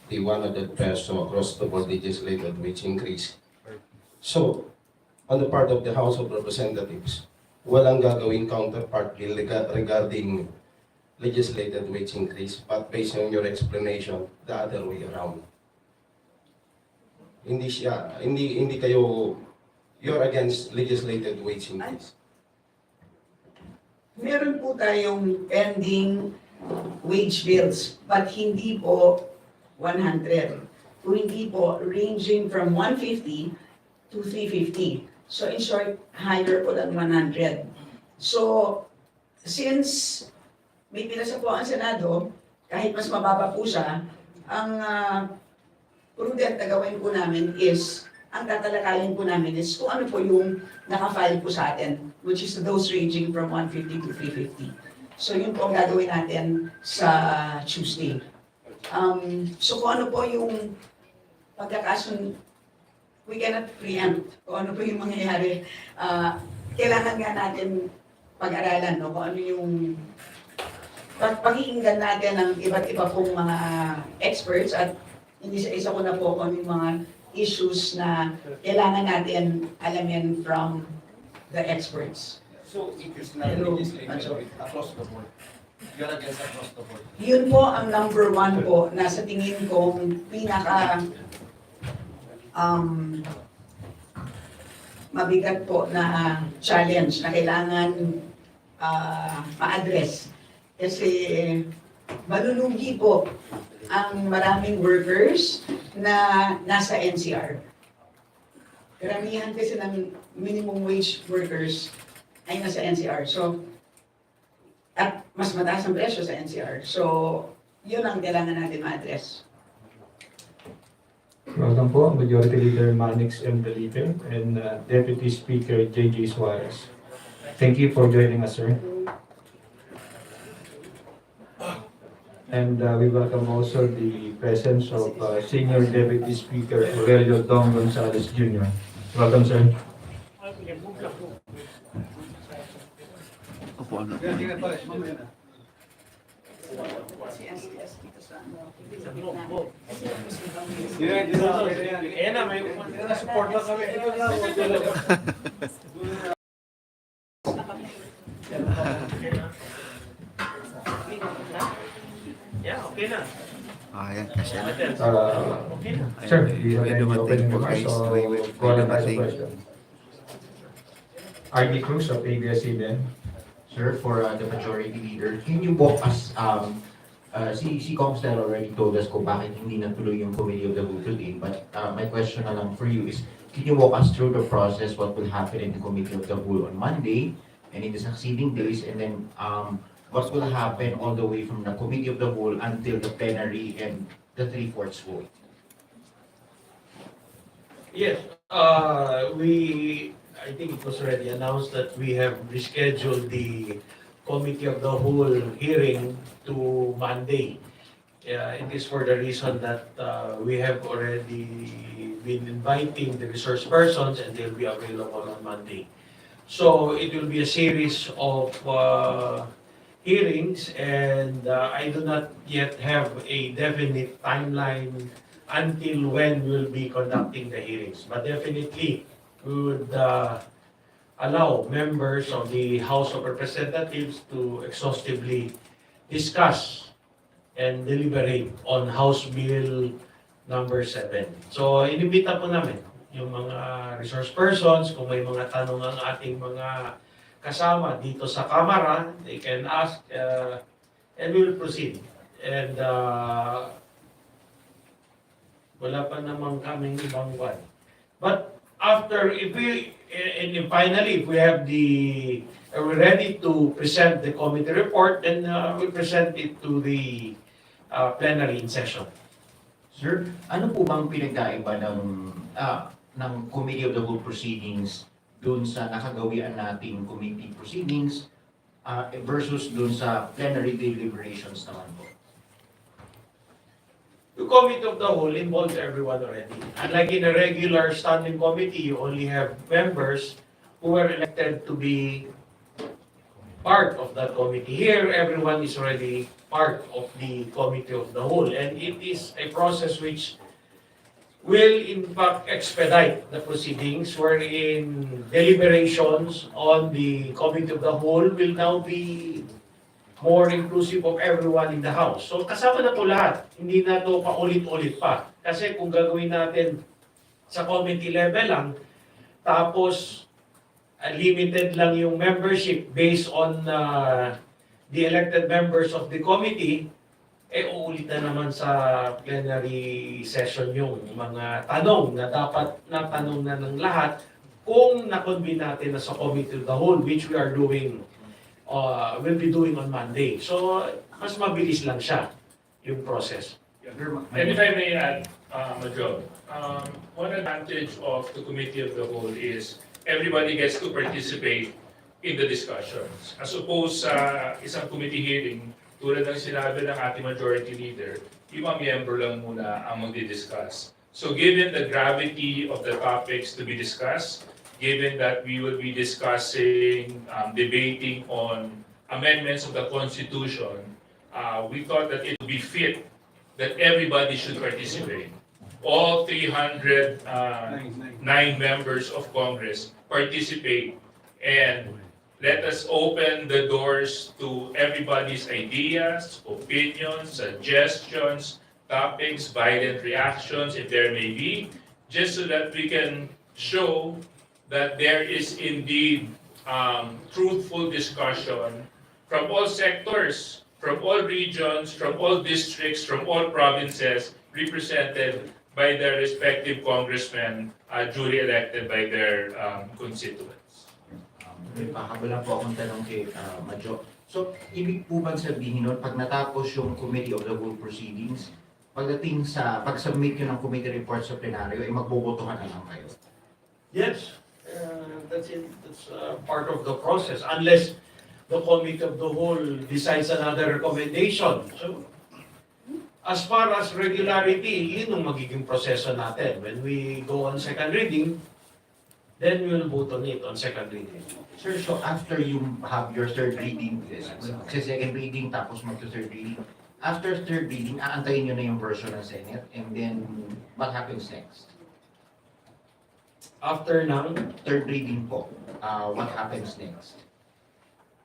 the 100 peso across the board legislated wage increase? So, on the part of the House of Representatives, walang gagawing counterpart bill regarding legislated wage increase, but based on your explanation, the other way around. Hindi kayo, you're against legislated wage increase. Meron po tayong pending wage bills, but hindi po 100. Kung hindi po, ranging from 150 to 350. So in short, higher po than 100. So, since may pinasa po ang Senado, kahit mas mababa po siya, ang prudent na gawin po namin is, ang tatalakayin po namin is kung ano po yung nakafile po sa atin, which is those ranging from 150 to 350. So yun po ang gagawin natin sa Tuesday. So kung ano po yung pagkakasun, we cannot preempt kung ano po yung mangyayari. Kailangan nga natin pag-aralan, no? Kung ano yung pakikinggan natin ng iba't iba pong mga experts at hindi sa isa ko na po kung ano yung mga issues na kailangan natin alamin from the experts. So, it is not legislated across the board. You're against across the board. Yun po ang number one po na sa tingin kong pinaka mabigat po na challenge na kailangan ma-address. Kasi malulugi po ang maraming workers na nasa NCR. Karamihan kasi ng minimum wage workers ay nasa NCR. So, at mas mataas ang presyo sa NCR. So, yun ang kailangan natin ma-address. Welcome po, Majority Leader Manix M. Delipe and Deputy Speaker J.J. Suarez. Thank you for joining us, sir. And we welcome also the presence of Senior Deputy Speaker Aurelio Dong Gonzalez Jr. Welcome, sir. Opo, ano? Yeah, okay na. Ayan, kasi na. Okay na. Sir, Ay, do you have may any dumating opening po, remarks guys. or May go ahead and ask the dumating. question? RD Cruz of ABS-CBN. Sir, for the majority leader, can you walk us, si Comstar already told us kung bakit hindi natuloy yung Committee of the Whole today, but my question na lang for you is, can you walk us through the process, what will happen in the Committee of the Whole on Monday and in the succeeding days, and then what will happen all the way from the Committee of the Whole until the plenary and the 3/4 vote? Yes, I think it was already announced that we have rescheduled the Committee of the Whole hearing to Monday. It is for the reason that we have already been inviting the resource persons and they'll be available on Monday. So it will be a series of hearings and I do not yet have a definite timeline until when we'll be conducting the hearings. But definitely, we would allow members of the House of Representatives to exhaustively discuss and deliberate on House Bill number 7. So, inibita po namin yung mga resource persons, kung may mga tanong ang ating mga kasama dito sa Kamara, they can ask and we will proceed. And wala pa namang kaming ibang one. But after, finally, if we have we're ready to present the committee report, then we'll present it to the plenary in session. Sir, ano po bang pinagkaiba ng Committee of the Whole proceedings dun sa nakagawian nating committee proceedings versus dun sa plenary deliberations naman po? The committee of the whole involves everyone already. Unlike in a regular standing committee, you only have members who were elected to be part of that committee. Here, everyone is already part of the committee of the whole, and it is a process which will in fact expedite the proceedings wherein deliberations on the committee of the whole will now be more inclusive of everyone in the House. So kasama na po lahat. Hindi na to paulit-ulit pa. Kasi kung gagawin natin sa committee level lang, tapos limited lang yung membership based on the elected members of the committee, uulit na naman sa plenary session yung mga tanong na dapat natanong na ng lahat kung na-convene natin na sa committee of the whole, which we are doing, will be doing on Monday. So, mas mabilis lang siya, yung process. And if I may add, Major, one advantage of the committee of the whole is everybody gets to participate in the discussions. As opposed sa isang committee hearing, tulad ng sinabi ng ating majority leader, yung mga miyembro lang muna ang magdi-discuss. So given the gravity of the topics to be discussed, given that we will be discussing, debating on amendments of the Constitution, we thought that it would be fit that everybody should participate. All 309 members of Congress participate, and let us open the doors to everybody's ideas, opinions, suggestions, topics, violent reactions, if there may be, just so that we can show that there is indeed truthful discussion from all sectors, from all regions, from all districts, from all provinces, represented by their respective congressmen duly elected by their constituents. May pakabalan po akong tanong kay Majo. So, ibig po bang sabihin nun, pag natapos yung Committee of the Whole Proceedings, pagdating sa pag-submit nyo ng committee report sa plenaryo, ay magbobotohan na lang kayo? Yes, that's it. That's part of the process. Unless the committee of the whole decides another recommendation. So, as far as regularity, yun ang magiging proseso natin. When we go on second reading, then we will vote on it on second reading. Sir, so after you have your third reading, kasi second reading tapos mag-third reading, after third reading, aantayin nyo na yung version ng Senate, and then what happens next? After ng third reading po, what happens next?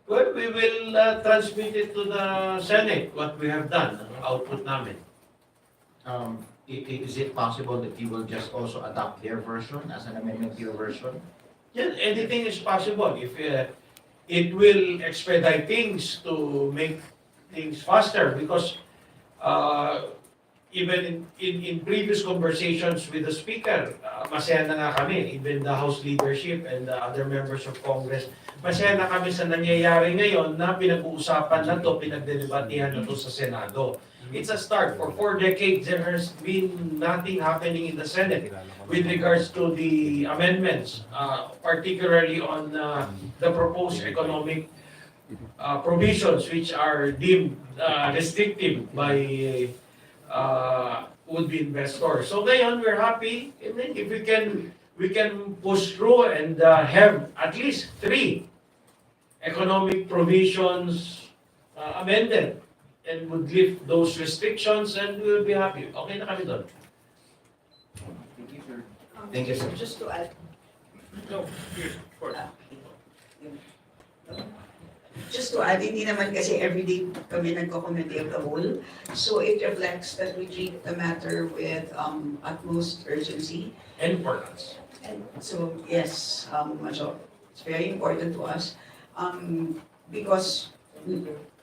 Well, we will transmit it to the Senate, what we have done, ang output namin. Is it possible that you will just also adopt their version as an amendment to your version? Yeah, anything is possible. If it will expedite things to make things faster, because even in previous conversations with the Speaker, masaya na nga kami, even the House leadership and the other members of Congress, masaya na kami sa nangyayari ngayon na pinag-uusapan na to, pinagdedebatihan na to sa Senado. It's a start. For 4 decades, there has been nothing happening in the Senate with regards to the amendments, particularly on the proposed economic provisions which are deemed restrictive by would-be investors. So ngayon, we're happy if we can push through and have at least 3 economic provisions amended, and would lift those restrictions, and we'll be happy. Okay na kami doon. Thank you, sir. Just to add, No, here, of course. Just to add, hindi naman kasi everyday kami nagko-committee of the whole. So it reflects that we treat the matter with utmost urgency. And importance. And so, yes, Major, it's very important to us. Because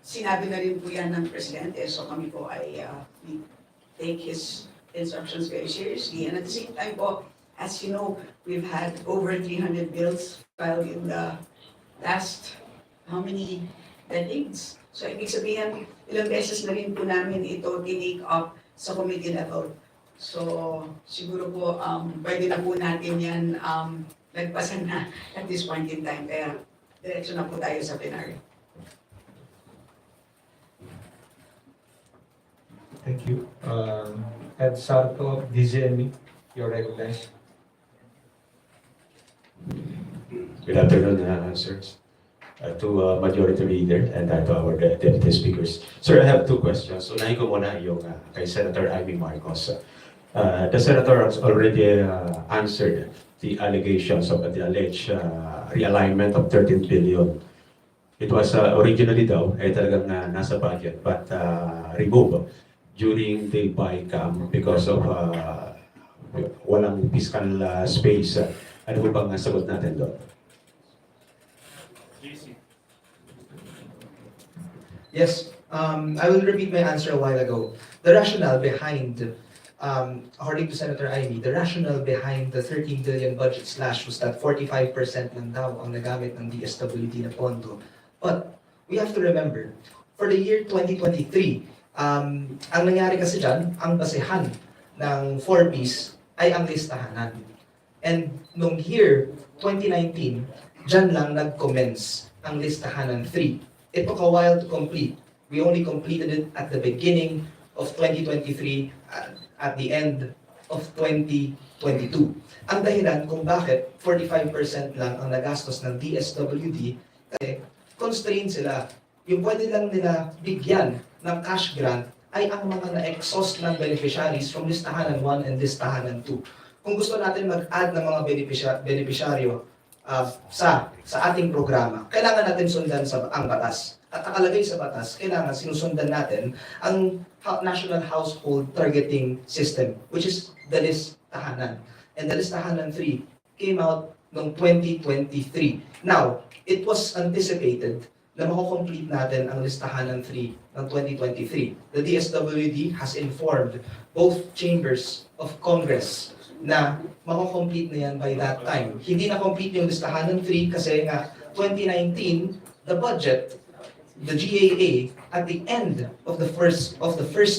sinabi na rin po yan ng Presidente, so kami po ay we take his instructions very seriously. And at the same time po, as you know, we've had over 300 bills filed in the last how many decades? So ibig sabihin, ilang beses na rin po namin ito tinake up sa committee level. So siguro po, pwede na po natin yan nagpasan na at this point in time. Kaya diretso na po tayo sa plenary. Thank you. Head Sarto of DZME, you're recognized. Good afternoon, sirs. To Majority Leader and to our deputy speakers. Sir, I have two questions. Unahin ko muna yung kay Senator Amy Marcos. The Senator has already answered the allegations of the alleged realignment of 13 billion. It was originally daw, talagang nasa budget, but removed during the BICAM because of walang fiscal space. Ano ba bang sagot natin doon? Yes, I will repeat my answer a while ago. The rationale behind, according to Senator Ivy, the rationale behind the 13 billion budget slash was that 45% lang daw ang nagamit ng DSWD na pondo. But we have to remember, for the year 2023, ang nangyari kasi dyan, ang basehan ng 4Ps ay ang listahanan. And nung year 2019, dyan lang nag-commence ang listahan ng 3. It took a while to complete. We only completed it at the beginning of 2023, at the end of 2022. Ang dahilan kung bakit 45% lang ang nagastos ng DSWD, kasi constrained sila. Yung pwede lang nila bigyan ng cash grant ay ang mga na-exhaust ng beneficiaries from listahanan 1 and listahanan 2. Kung gusto natin mag-add ng mga beneficiaryo sa ating programa, kailangan natin sundan ang batas. At nakalagay sa batas, kailangan sinusundan natin ang National Household Targeting System, which is the listahanan. And the listahanan 3 came out noong 2023. Now, it was anticipated na mako-complete natin ang listahanan 3 ng 2023. The DSWD has informed both chambers of Congress na mako-complete na yan by that time. Hindi na complete yung listahanan 3 kasi nga 2019, the budget, the GAA, at the end of the first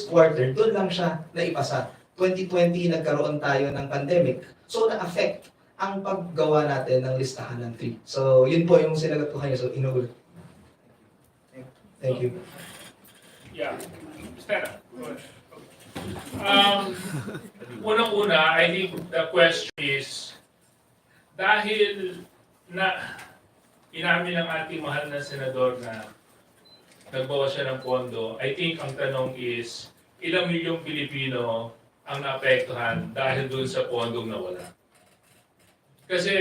quarter, doon lang siya naipasa. 2020, nagkaroon tayo ng pandemic. So, na-affect ang paggawa natin ng listahanan 3. So, yun po yung sinagot ko kayo. So, inuulit. Thank you. Yeah. Stella. Unang-una, I think the question is, dahil na inamin ng ating mahal na senador na nagbawas siya ng pondo, I think ang tanong is, ilang milyong Pilipino ang naapektuhan dahil dun sa pondong nawala? Kasi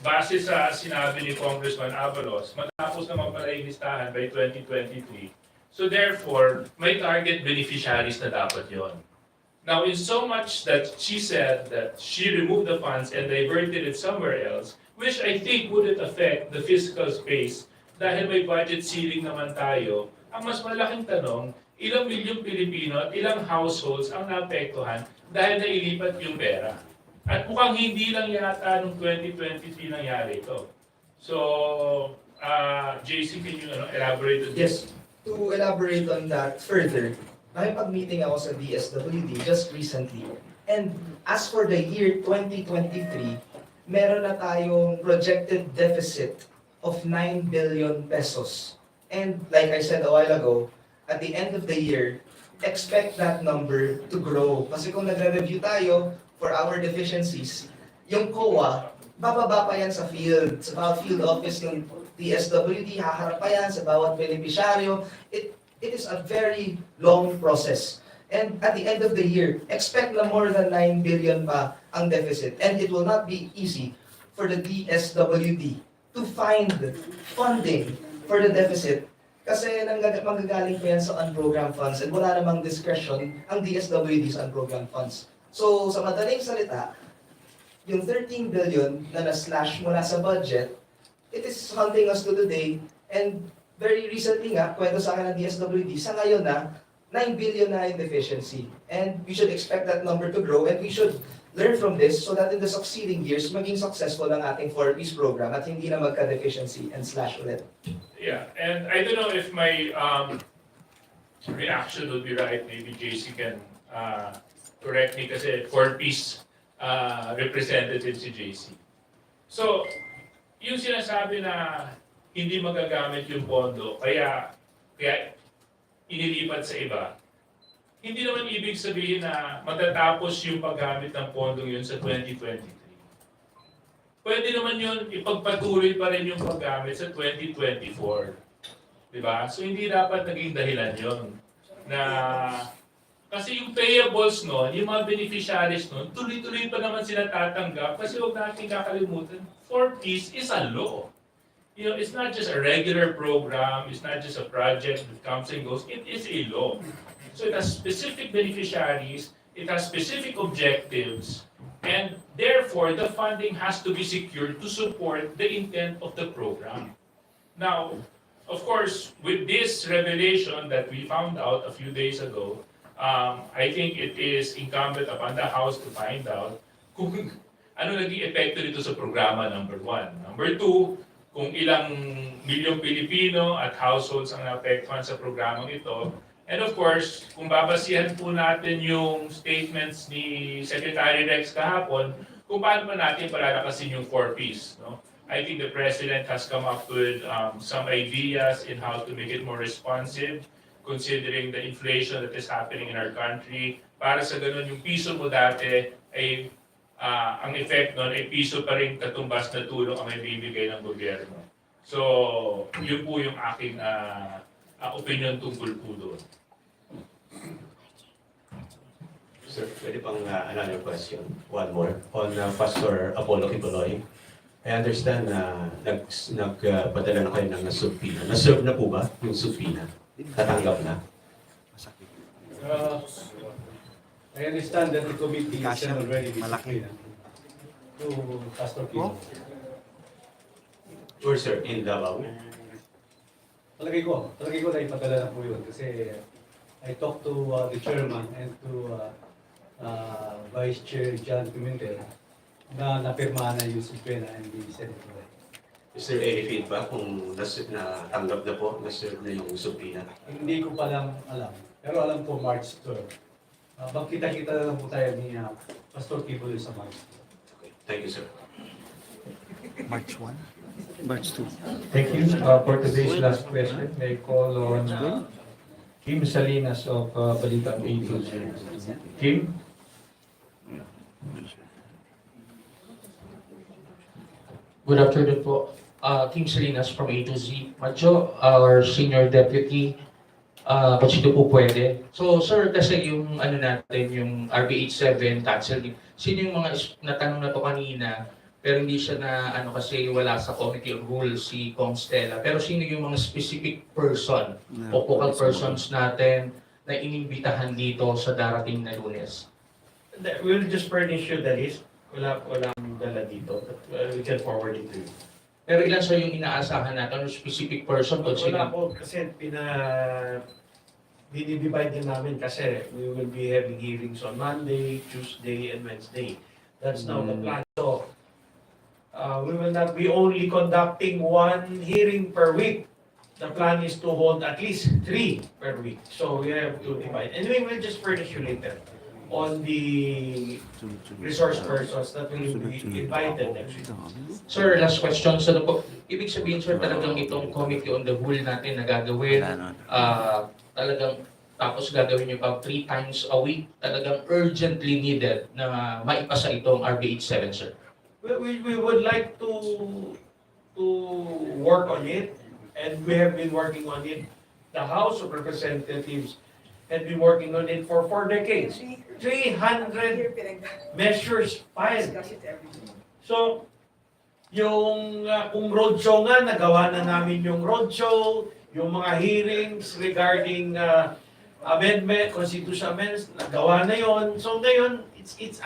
base sa sinabi ni Congressman Avalos, matapos na magpala yung listahan by 2023, so therefore, may target beneficiaries na dapat yon. Now, in so much that she said that she removed the funds and diverted it somewhere else, which I think wouldn't affect the fiscal space dahil may budget ceiling naman tayo, ang mas malaking tanong, ilang milyong Pilipino at ilang households ang naapektuhan dahil nailipat yung pera. At mukhang hindi lang yata noong 2023 nangyari ito. So, JC, can you elaborate on this? Yes. To elaborate on that further, nakipag-meeting ako sa DSWD just recently. And as for the year 2023, meron na tayong projected deficit of 9 billion pesos. And like I said a while ago, at the end of the year, expect that number to grow. Kasi kung nagre-review tayo for our deficiencies, yung COA, bababa pa yan sa field, sa bawat field office ng DSWD, haharap pa yan sa bawat beneficiaryo. It is a very long process. And at the end of the year, expect na more than 9 billion pa ang deficit. And it will not be easy for the DSWD to find funding for the deficit. Kasi manggagaling pa yan sa unprogrammed funds and wala namang discretion ang DSWD sa unprogrammed funds. So, sa madaling salita, yung 13 billion na na-slash mula sa budget, it is hunting us to today. And very recently nga, kwento sa akin ng DSWD, sa ngayon na, 9 billion na in deficiency. And we should expect that number to grow and we should learn from this so that in the succeeding years, maging successful ang ating 4Ps program at hindi na magka-deficiency and slash ulit. Yeah, and I don't know if my reaction would be right. Maybe JC can correct me kasi 4Ps representative si JC. So, yung sinasabi na hindi magagamit yung pondo, kaya inilipat sa iba, hindi naman ibig sabihin na matatapos yung paggamit ng pondong yun sa 2023. Pwede naman yun, ipagpatuloy pa rin yung paggamit sa 2024. Diba? So hindi dapat naging dahilan yun. Na, kasi yung payables nun, yung mga beneficiaries nun, tuloy-tuloy pa naman sila tatanggap kasi huwag natin kakalimutan, 4Ps is a law. You know, it's not just a regular program, it's not just a project that comes and goes, it is a law. So it has specific beneficiaries, it has specific objectives, and therefore the funding has to be secured to support the intent of the program. Now, of course, with this revelation that we found out a few days ago, I think it is incumbent upon the House to find out kung ano naging epekto nito sa programa, number 1. Number 2, kung ilang milyong Pilipino at households ang naapektuhan sa programang ito. And of course, kung babasihan po natin yung statements ni Secretary Rex kahapon, kung paano pa natin palalakasin yung 4Ps. No? I think the President has come up with some ideas in how to make it more responsive, considering the inflation that is happening in our country. Para sa ganun, yung piso mo dati ay ang effect nun ay piso pa rin katumbas na tulong ang may bibigay ng gobyerno. So, yun po yung aking opinion tungkol po doon. Sir, pwede pang another question. One more. On Pastor Apollo Kibuloy. I understand na nagpadala na kayo ng subpoena. Na-serve na po ba yung subpoena? Natanggap na? I understand that the committee is Kasya, already malaki. to Pastor Kino. Sure, sir. In Davao? Talagay ko na ipadala na po yun kasi I talked to the chairman and to Vice Chair John Pimentel na napirmahan na yung subpoena and the Senate. Is there any feedback kung natanggap na po, na-serve na yung subpoena? Hindi ko pa lang alam. Pero alam ko March 12. Magkita-kita na lang po tayo ni Pastor Kibuloy sa March 12. Okay. Thank you, sir. March 1? March 2. Thank you. For today's last question, may call on Kim Salinas of Balitang A2Z. Kim? Good afternoon po. Kim Salinas from A2Z. Madjo, our senior deputy, kung sino po pwede. So, sir, kasi yung ano natin, yung RB87 tax relief, sino yung mga natanong na to kanina, pero hindi siya na ano kasi wala sa committee of rules si Kong Stella. Pero sino yung mga specific person o focal persons natin na inimbitahan dito sa darating na Lunes? We'll just furnish you the list. Walang dala dito. But, we can forward it to you. Pero ilan sa yung inaasahan natin, yung specific person? Wala po kasi dinidivide din namin kasi we will be having hearings on Monday, Tuesday, and Wednesday. That's now the plan. So, we will not be only conducting one hearing per week. The plan is to hold at least 3 per week. So, we have to divide. And we will just furnish you later on the resource persons that will be invited next week. Sir, last question. So, ibig sabihin, sir, talagang itong committee on the whole natin na gagawin, talagang tapos gagawin nyo pa 3 times a week, talagang urgently needed na maipasa itong RB87, sir. We would like to work on it, and we have been working on it. The House of Representatives has been working on it for 4 decades. 300 measures filed. So, yung kung roadshow nga, nagawa na namin yung roadshow, yung mga hearings regarding amendment, constitutional amendments, nagawa na yon. So ngayon, it's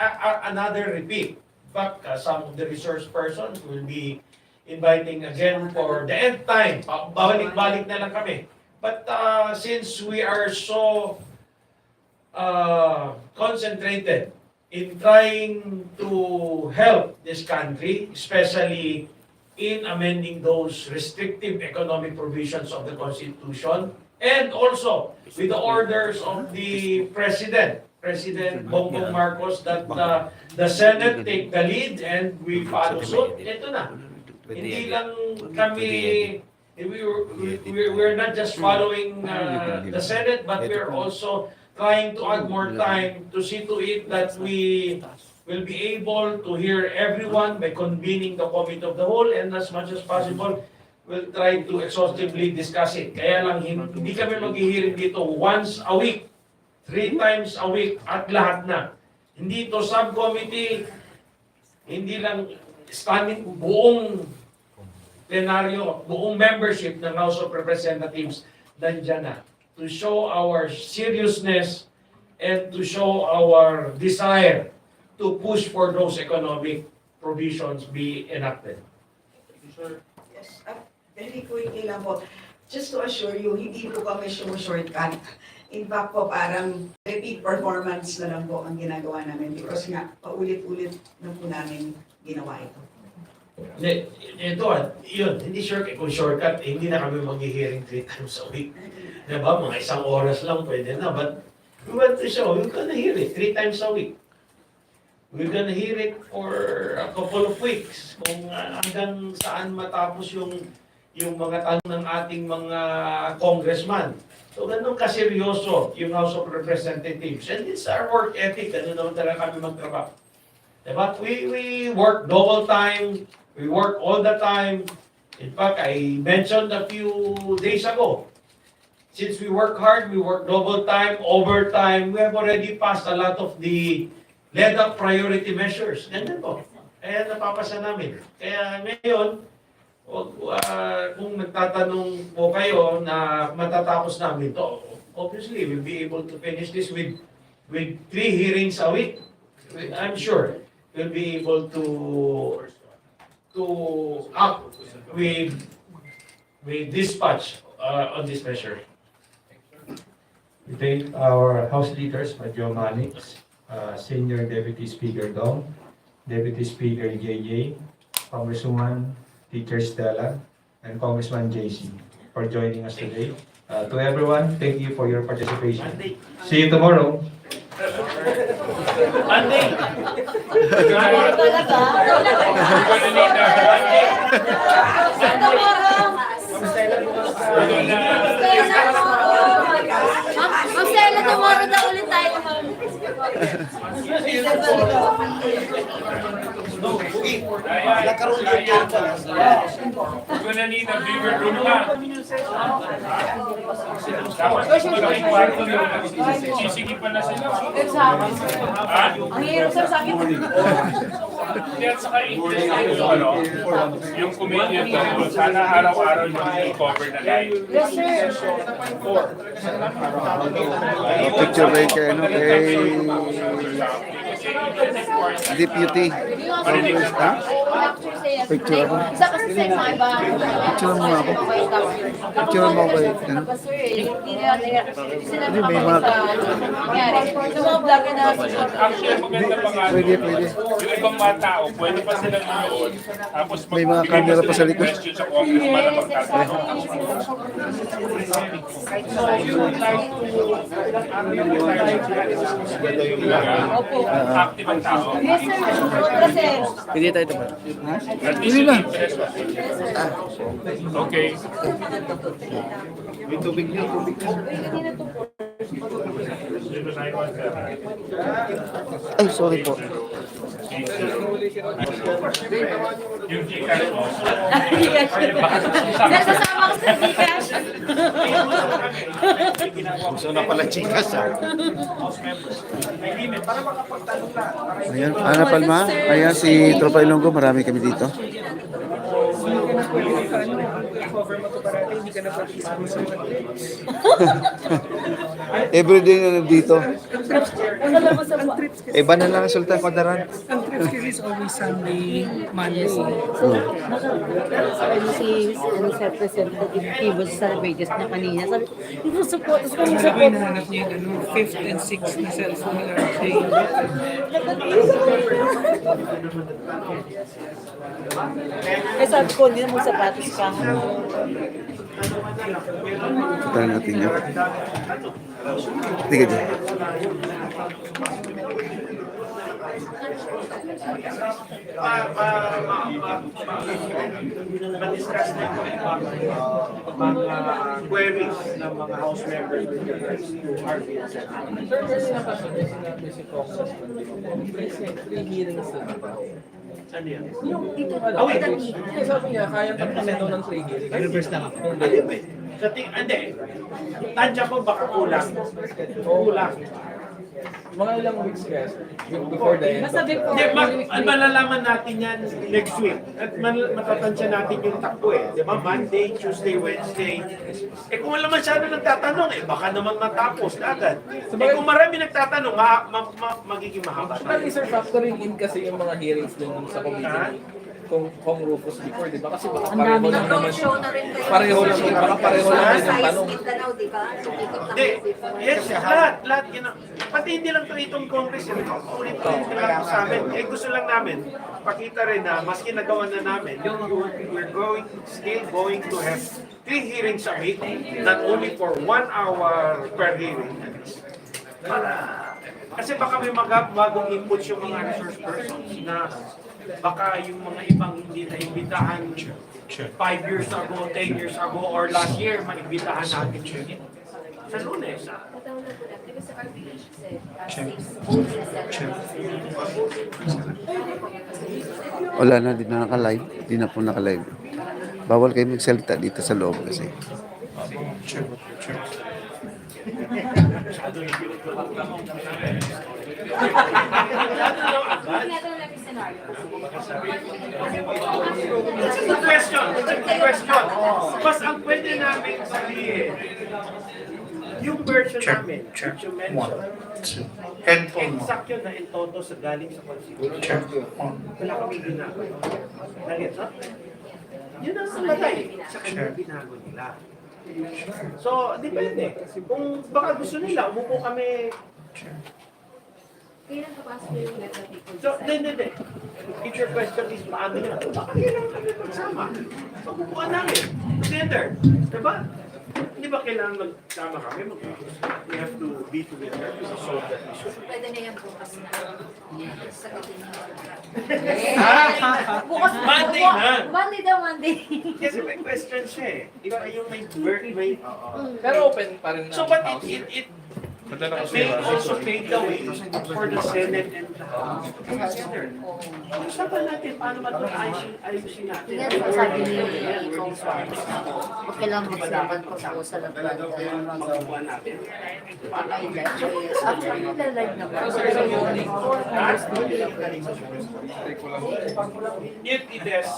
another repeat. In fact, some of the resource persons will be inviting again for the nth time. Balik-balik na lang kami. But since we are so concentrated in trying to help this country, especially in amending those restrictive economic provisions of the Constitution, and also with the orders of the President Bongbong Marcos, that the Senate take the lead and we follow suit. Ito na. Hindi lang kami, we're not just following the Senate, but we're also trying to add more time to see to it that we will be able to hear everyone by convening the committee of the whole, and as much as possible, we'll try to exhaustively discuss it. Kaya lang, hindi kami mag-hearing dito once a week, 3 times a week, at lahat na. Hindi ito subcommittee, hindi lang standing, buong plenaryo, buong membership ng House of Representatives nandiyan na to show our seriousness and to show our desire to push for those economic provisions be enacted. Yes, very quickly lang po. Just to assure you, hindi po kami shortcut. In fact po, parang repeat performance na lang po ang ginagawa namin because nga, paulit-ulit na po namin ginawa ito. Yun, hindi sure kung shortcut, hindi na kami mag-hearing 3 times a week. Diba? Mga 1 oras lang pwede na. But we want to show, we're gonna hear it 3 times a week. We're gonna hear it for a couple of weeks. Kung hanggang saan matapos yung mga tanong ng ating mga congressman. So, ganun kaseryoso yung House of Representatives. And it's our work ethic. Ganun naman talaga kami magtrabaho. Diba? We work double time. We work all the time. In fact, I mentioned a few days ago, since we work hard, we work double time, overtime. We have already passed a lot of the led-up priority measures. Ganyan po. Kaya napapasa namin. Kaya ngayon, kung nagtatanong po kayo na matatapos namin to, obviously, we'll be able to finish this with 3 hearings a week. I'm sure we'll be able to act with dispatch on this measure. We thank our House leaders, Major Manix, Senior Deputy Speaker Dong, Deputy Speaker JJ, Congresswoman Teacher Stella, and Congressman JC for joining us today. To everyone, thank you for your participation. See you tomorrow. Andy! Marcela, tomorrow na ulit tayo. We're gonna need a bigger room na. Tapos magiging kwarto yun. Sisigipan na sila. Ha? Ang hirap sa sakit. Hindi, at saka interesting yung committee of the whole. Sana araw-araw yung cover na live. Yes, sir. Picture ba kay Deputy Congress, ha? Picture ako. Isa kasi sa mga iba. Picture mo ako. Picture mo ako. Ano? Hindi, may mga... Sa mga vlogger na Actually, maganda pa nga. Pwede. Yung ibang mga tao, pwede pa silang manood. Tapos May mga camera pa sa likod. question sa congressman na magtatanong. Active ang tao. Yes, sir. Kasi, Pwede tayo diba? Ha? At least Pwede yung lang. interest. Okay. May tubig niyo, tubig niyo. Ay, sorry po. Yung Gcash mo. nasasama ko sa Gcash. Gusto na pala chikas, ha? Ayan, Ana Palma. Ayan, si Tropa Ilonggo. Marami kami dito. Everyday na nandito. Iba na lang ang Sultan Kudarat. Ang trips kasi is always Sunday, Monday. Si Representative Kibos sa pages niya kanina. Sabi ko, yung support. Ang sabi nahanap niya yung 5th and 6th na cellphone nila. Eh sabi ko, hindi na mo sapatos ka. Kita natin yun. Tiga dyan. ma-discuss na yung mga queries ng mga House members with regards to RBS. Sir, kasi nakasabi sinabi si Congressman, free hearings na ba? Ano yan? Yung hindi, sabi niya, kaya tapusin daw ng free hearing. Reverse lang ako. Hindi. Tansya ko baka kulang. Kulang. Mga ilang weeks kaya, sir? Before the end of the... Malalaman natin yan next week. At matatansya natin yung takbo eh. Di ba? Monday, Tuesday, Wednesday. Kung wala masyado nagtatanong, baka naman matapos agad. Kung marami nagtatanong, magiging mahaba. Actually, sir, factoring in kasi yung mga hearings din sa committee kung Rufus before, di ba? Kasi baka pareho lang naman. Pareho lang yung tanong. Yes, lahat. Pati hindi lang itong Congress, ulit-ulit lang sa amin. Gusto lang namin, pakita rin na maski nagawa na namin, we're still going to have 3 hearings a week, not only for 1 hour per hearing. Kasi baka may bagong inputs yung mga resource persons na baka yung mga ibang hindi na imbitahan 5 years ago, 10 years ago, or last year, maimbitahan natin sa Lunes. Wala na, di na naka-live. Di na po naka-live. Bawal kayo magsalita dito sa loob kasi. It's a good question. Mas ang pwede namin sabihin, yung version namin, which you mentioned, exact yun na in todo sa galing sa Constitution. Wala kami ginagawa. Nagets, no? Yun ang nakalagay sa kanyang binago nila. So, depende. Kung baka gusto nila, umupo kami. Kailan kapasok yung letter people? So, hindi. If your question is paano yun, baka kailangan kami magsama. Pagbubuan namin. Together. Diba? Hindi ba kailangan magsama kami? We have to be together to solve that issue. Pwede na yan bukas na. Sagutin niyo. Bukas Monday na. Monday. Kasi may question siya eh. Di ba yung may Pero open pa rin so, but it may also pave the way for the Senate and the House. Usapan natin paano ba ito ayusin natin. Yan ang sabi ni Congress. Kailangan magsabat ko sa usa ng magawa natin. Actually, nila-live na ba? It is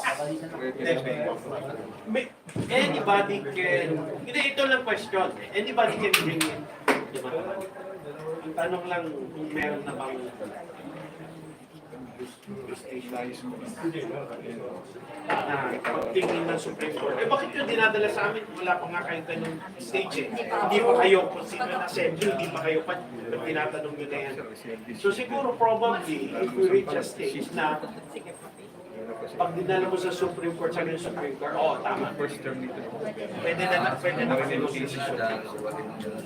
anybody can, hindi ito lang question, anybody can bring in. Ang tanong lang kung meron na bang pagtingin ng Supreme Court. Bakit yung dinadala sa amin? Wala pa nga kayong ganung stage eh. Hindi pa kayo, kung sino na assembly, hindi pa kayo pa tinatanong nyo na yan. So siguro probably, if we reach a stage na pag dinala mo sa Supreme Court, sabi ng Supreme Court, tama. Pwede na kami mag-decision.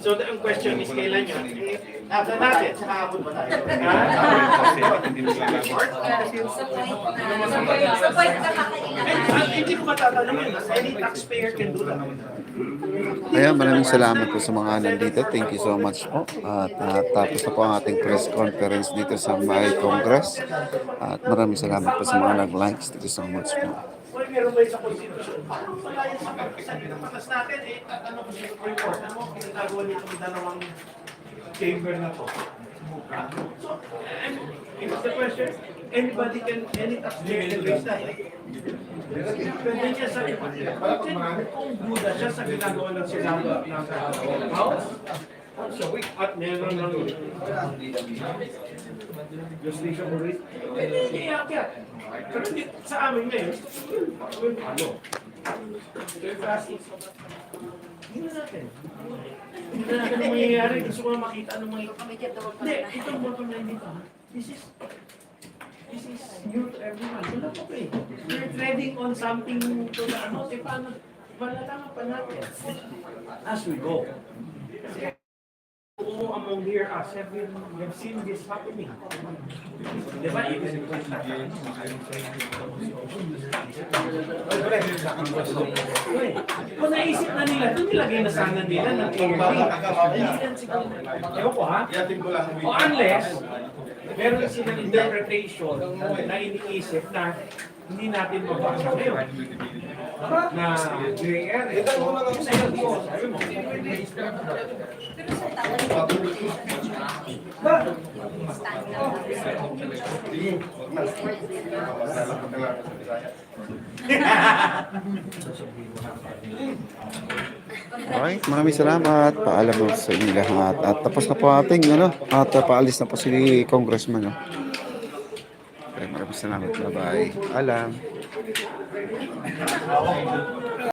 So, ang question is, kailan yun? After natin, sa kahapon ba tayo? Hindi ko matatanong yun. Any taxpayer can do that. Kaya maraming salamat po sa mga nandito. Thank you so much po. At tapos na po ang ating press conference dito sa May Congress. At maraming salamat po sa mga nag-likes. Thank you so much po. Well, meron ba sa Constitution? Parang wala yan sa pinapatas natin eh. Ano ko sa Supreme Court? Ano mo ginagawa nito ng dalawang chamber na to? So, it's the question, anybody can, any taxpayer can raise that. Pwede niya sa kung buda siya sa ginagawa ng Senado ng House, so at meron ng justicia mo rin, hindi iakyat. Pero sa amin ngayon, yun ano. Hindi natin. Hindi natin ang mangyayari. Gusto ko na makita anong may... Hindi, itong bottom line dito. This is new to everyone. Wala pa eh. We're treading on something to the ano. Paano? Malalaman pa natin as we go. Kasi ang around here us have seen this happening. Di ba? Kung naisip na nila, ito nilagay na sana nila ng ARD. Ewan ko ha? O unless, meron silang interpretation na iniisip na hindi natin mabasa ngayon. Na gray area. So, yun po, sabi mo. Alright, maraming salamat. Paalam mo sa inyo lahat. At tapos na po ating, at paalis na po si Congressman. Okay, maraming salamat. Bye-bye. Alam.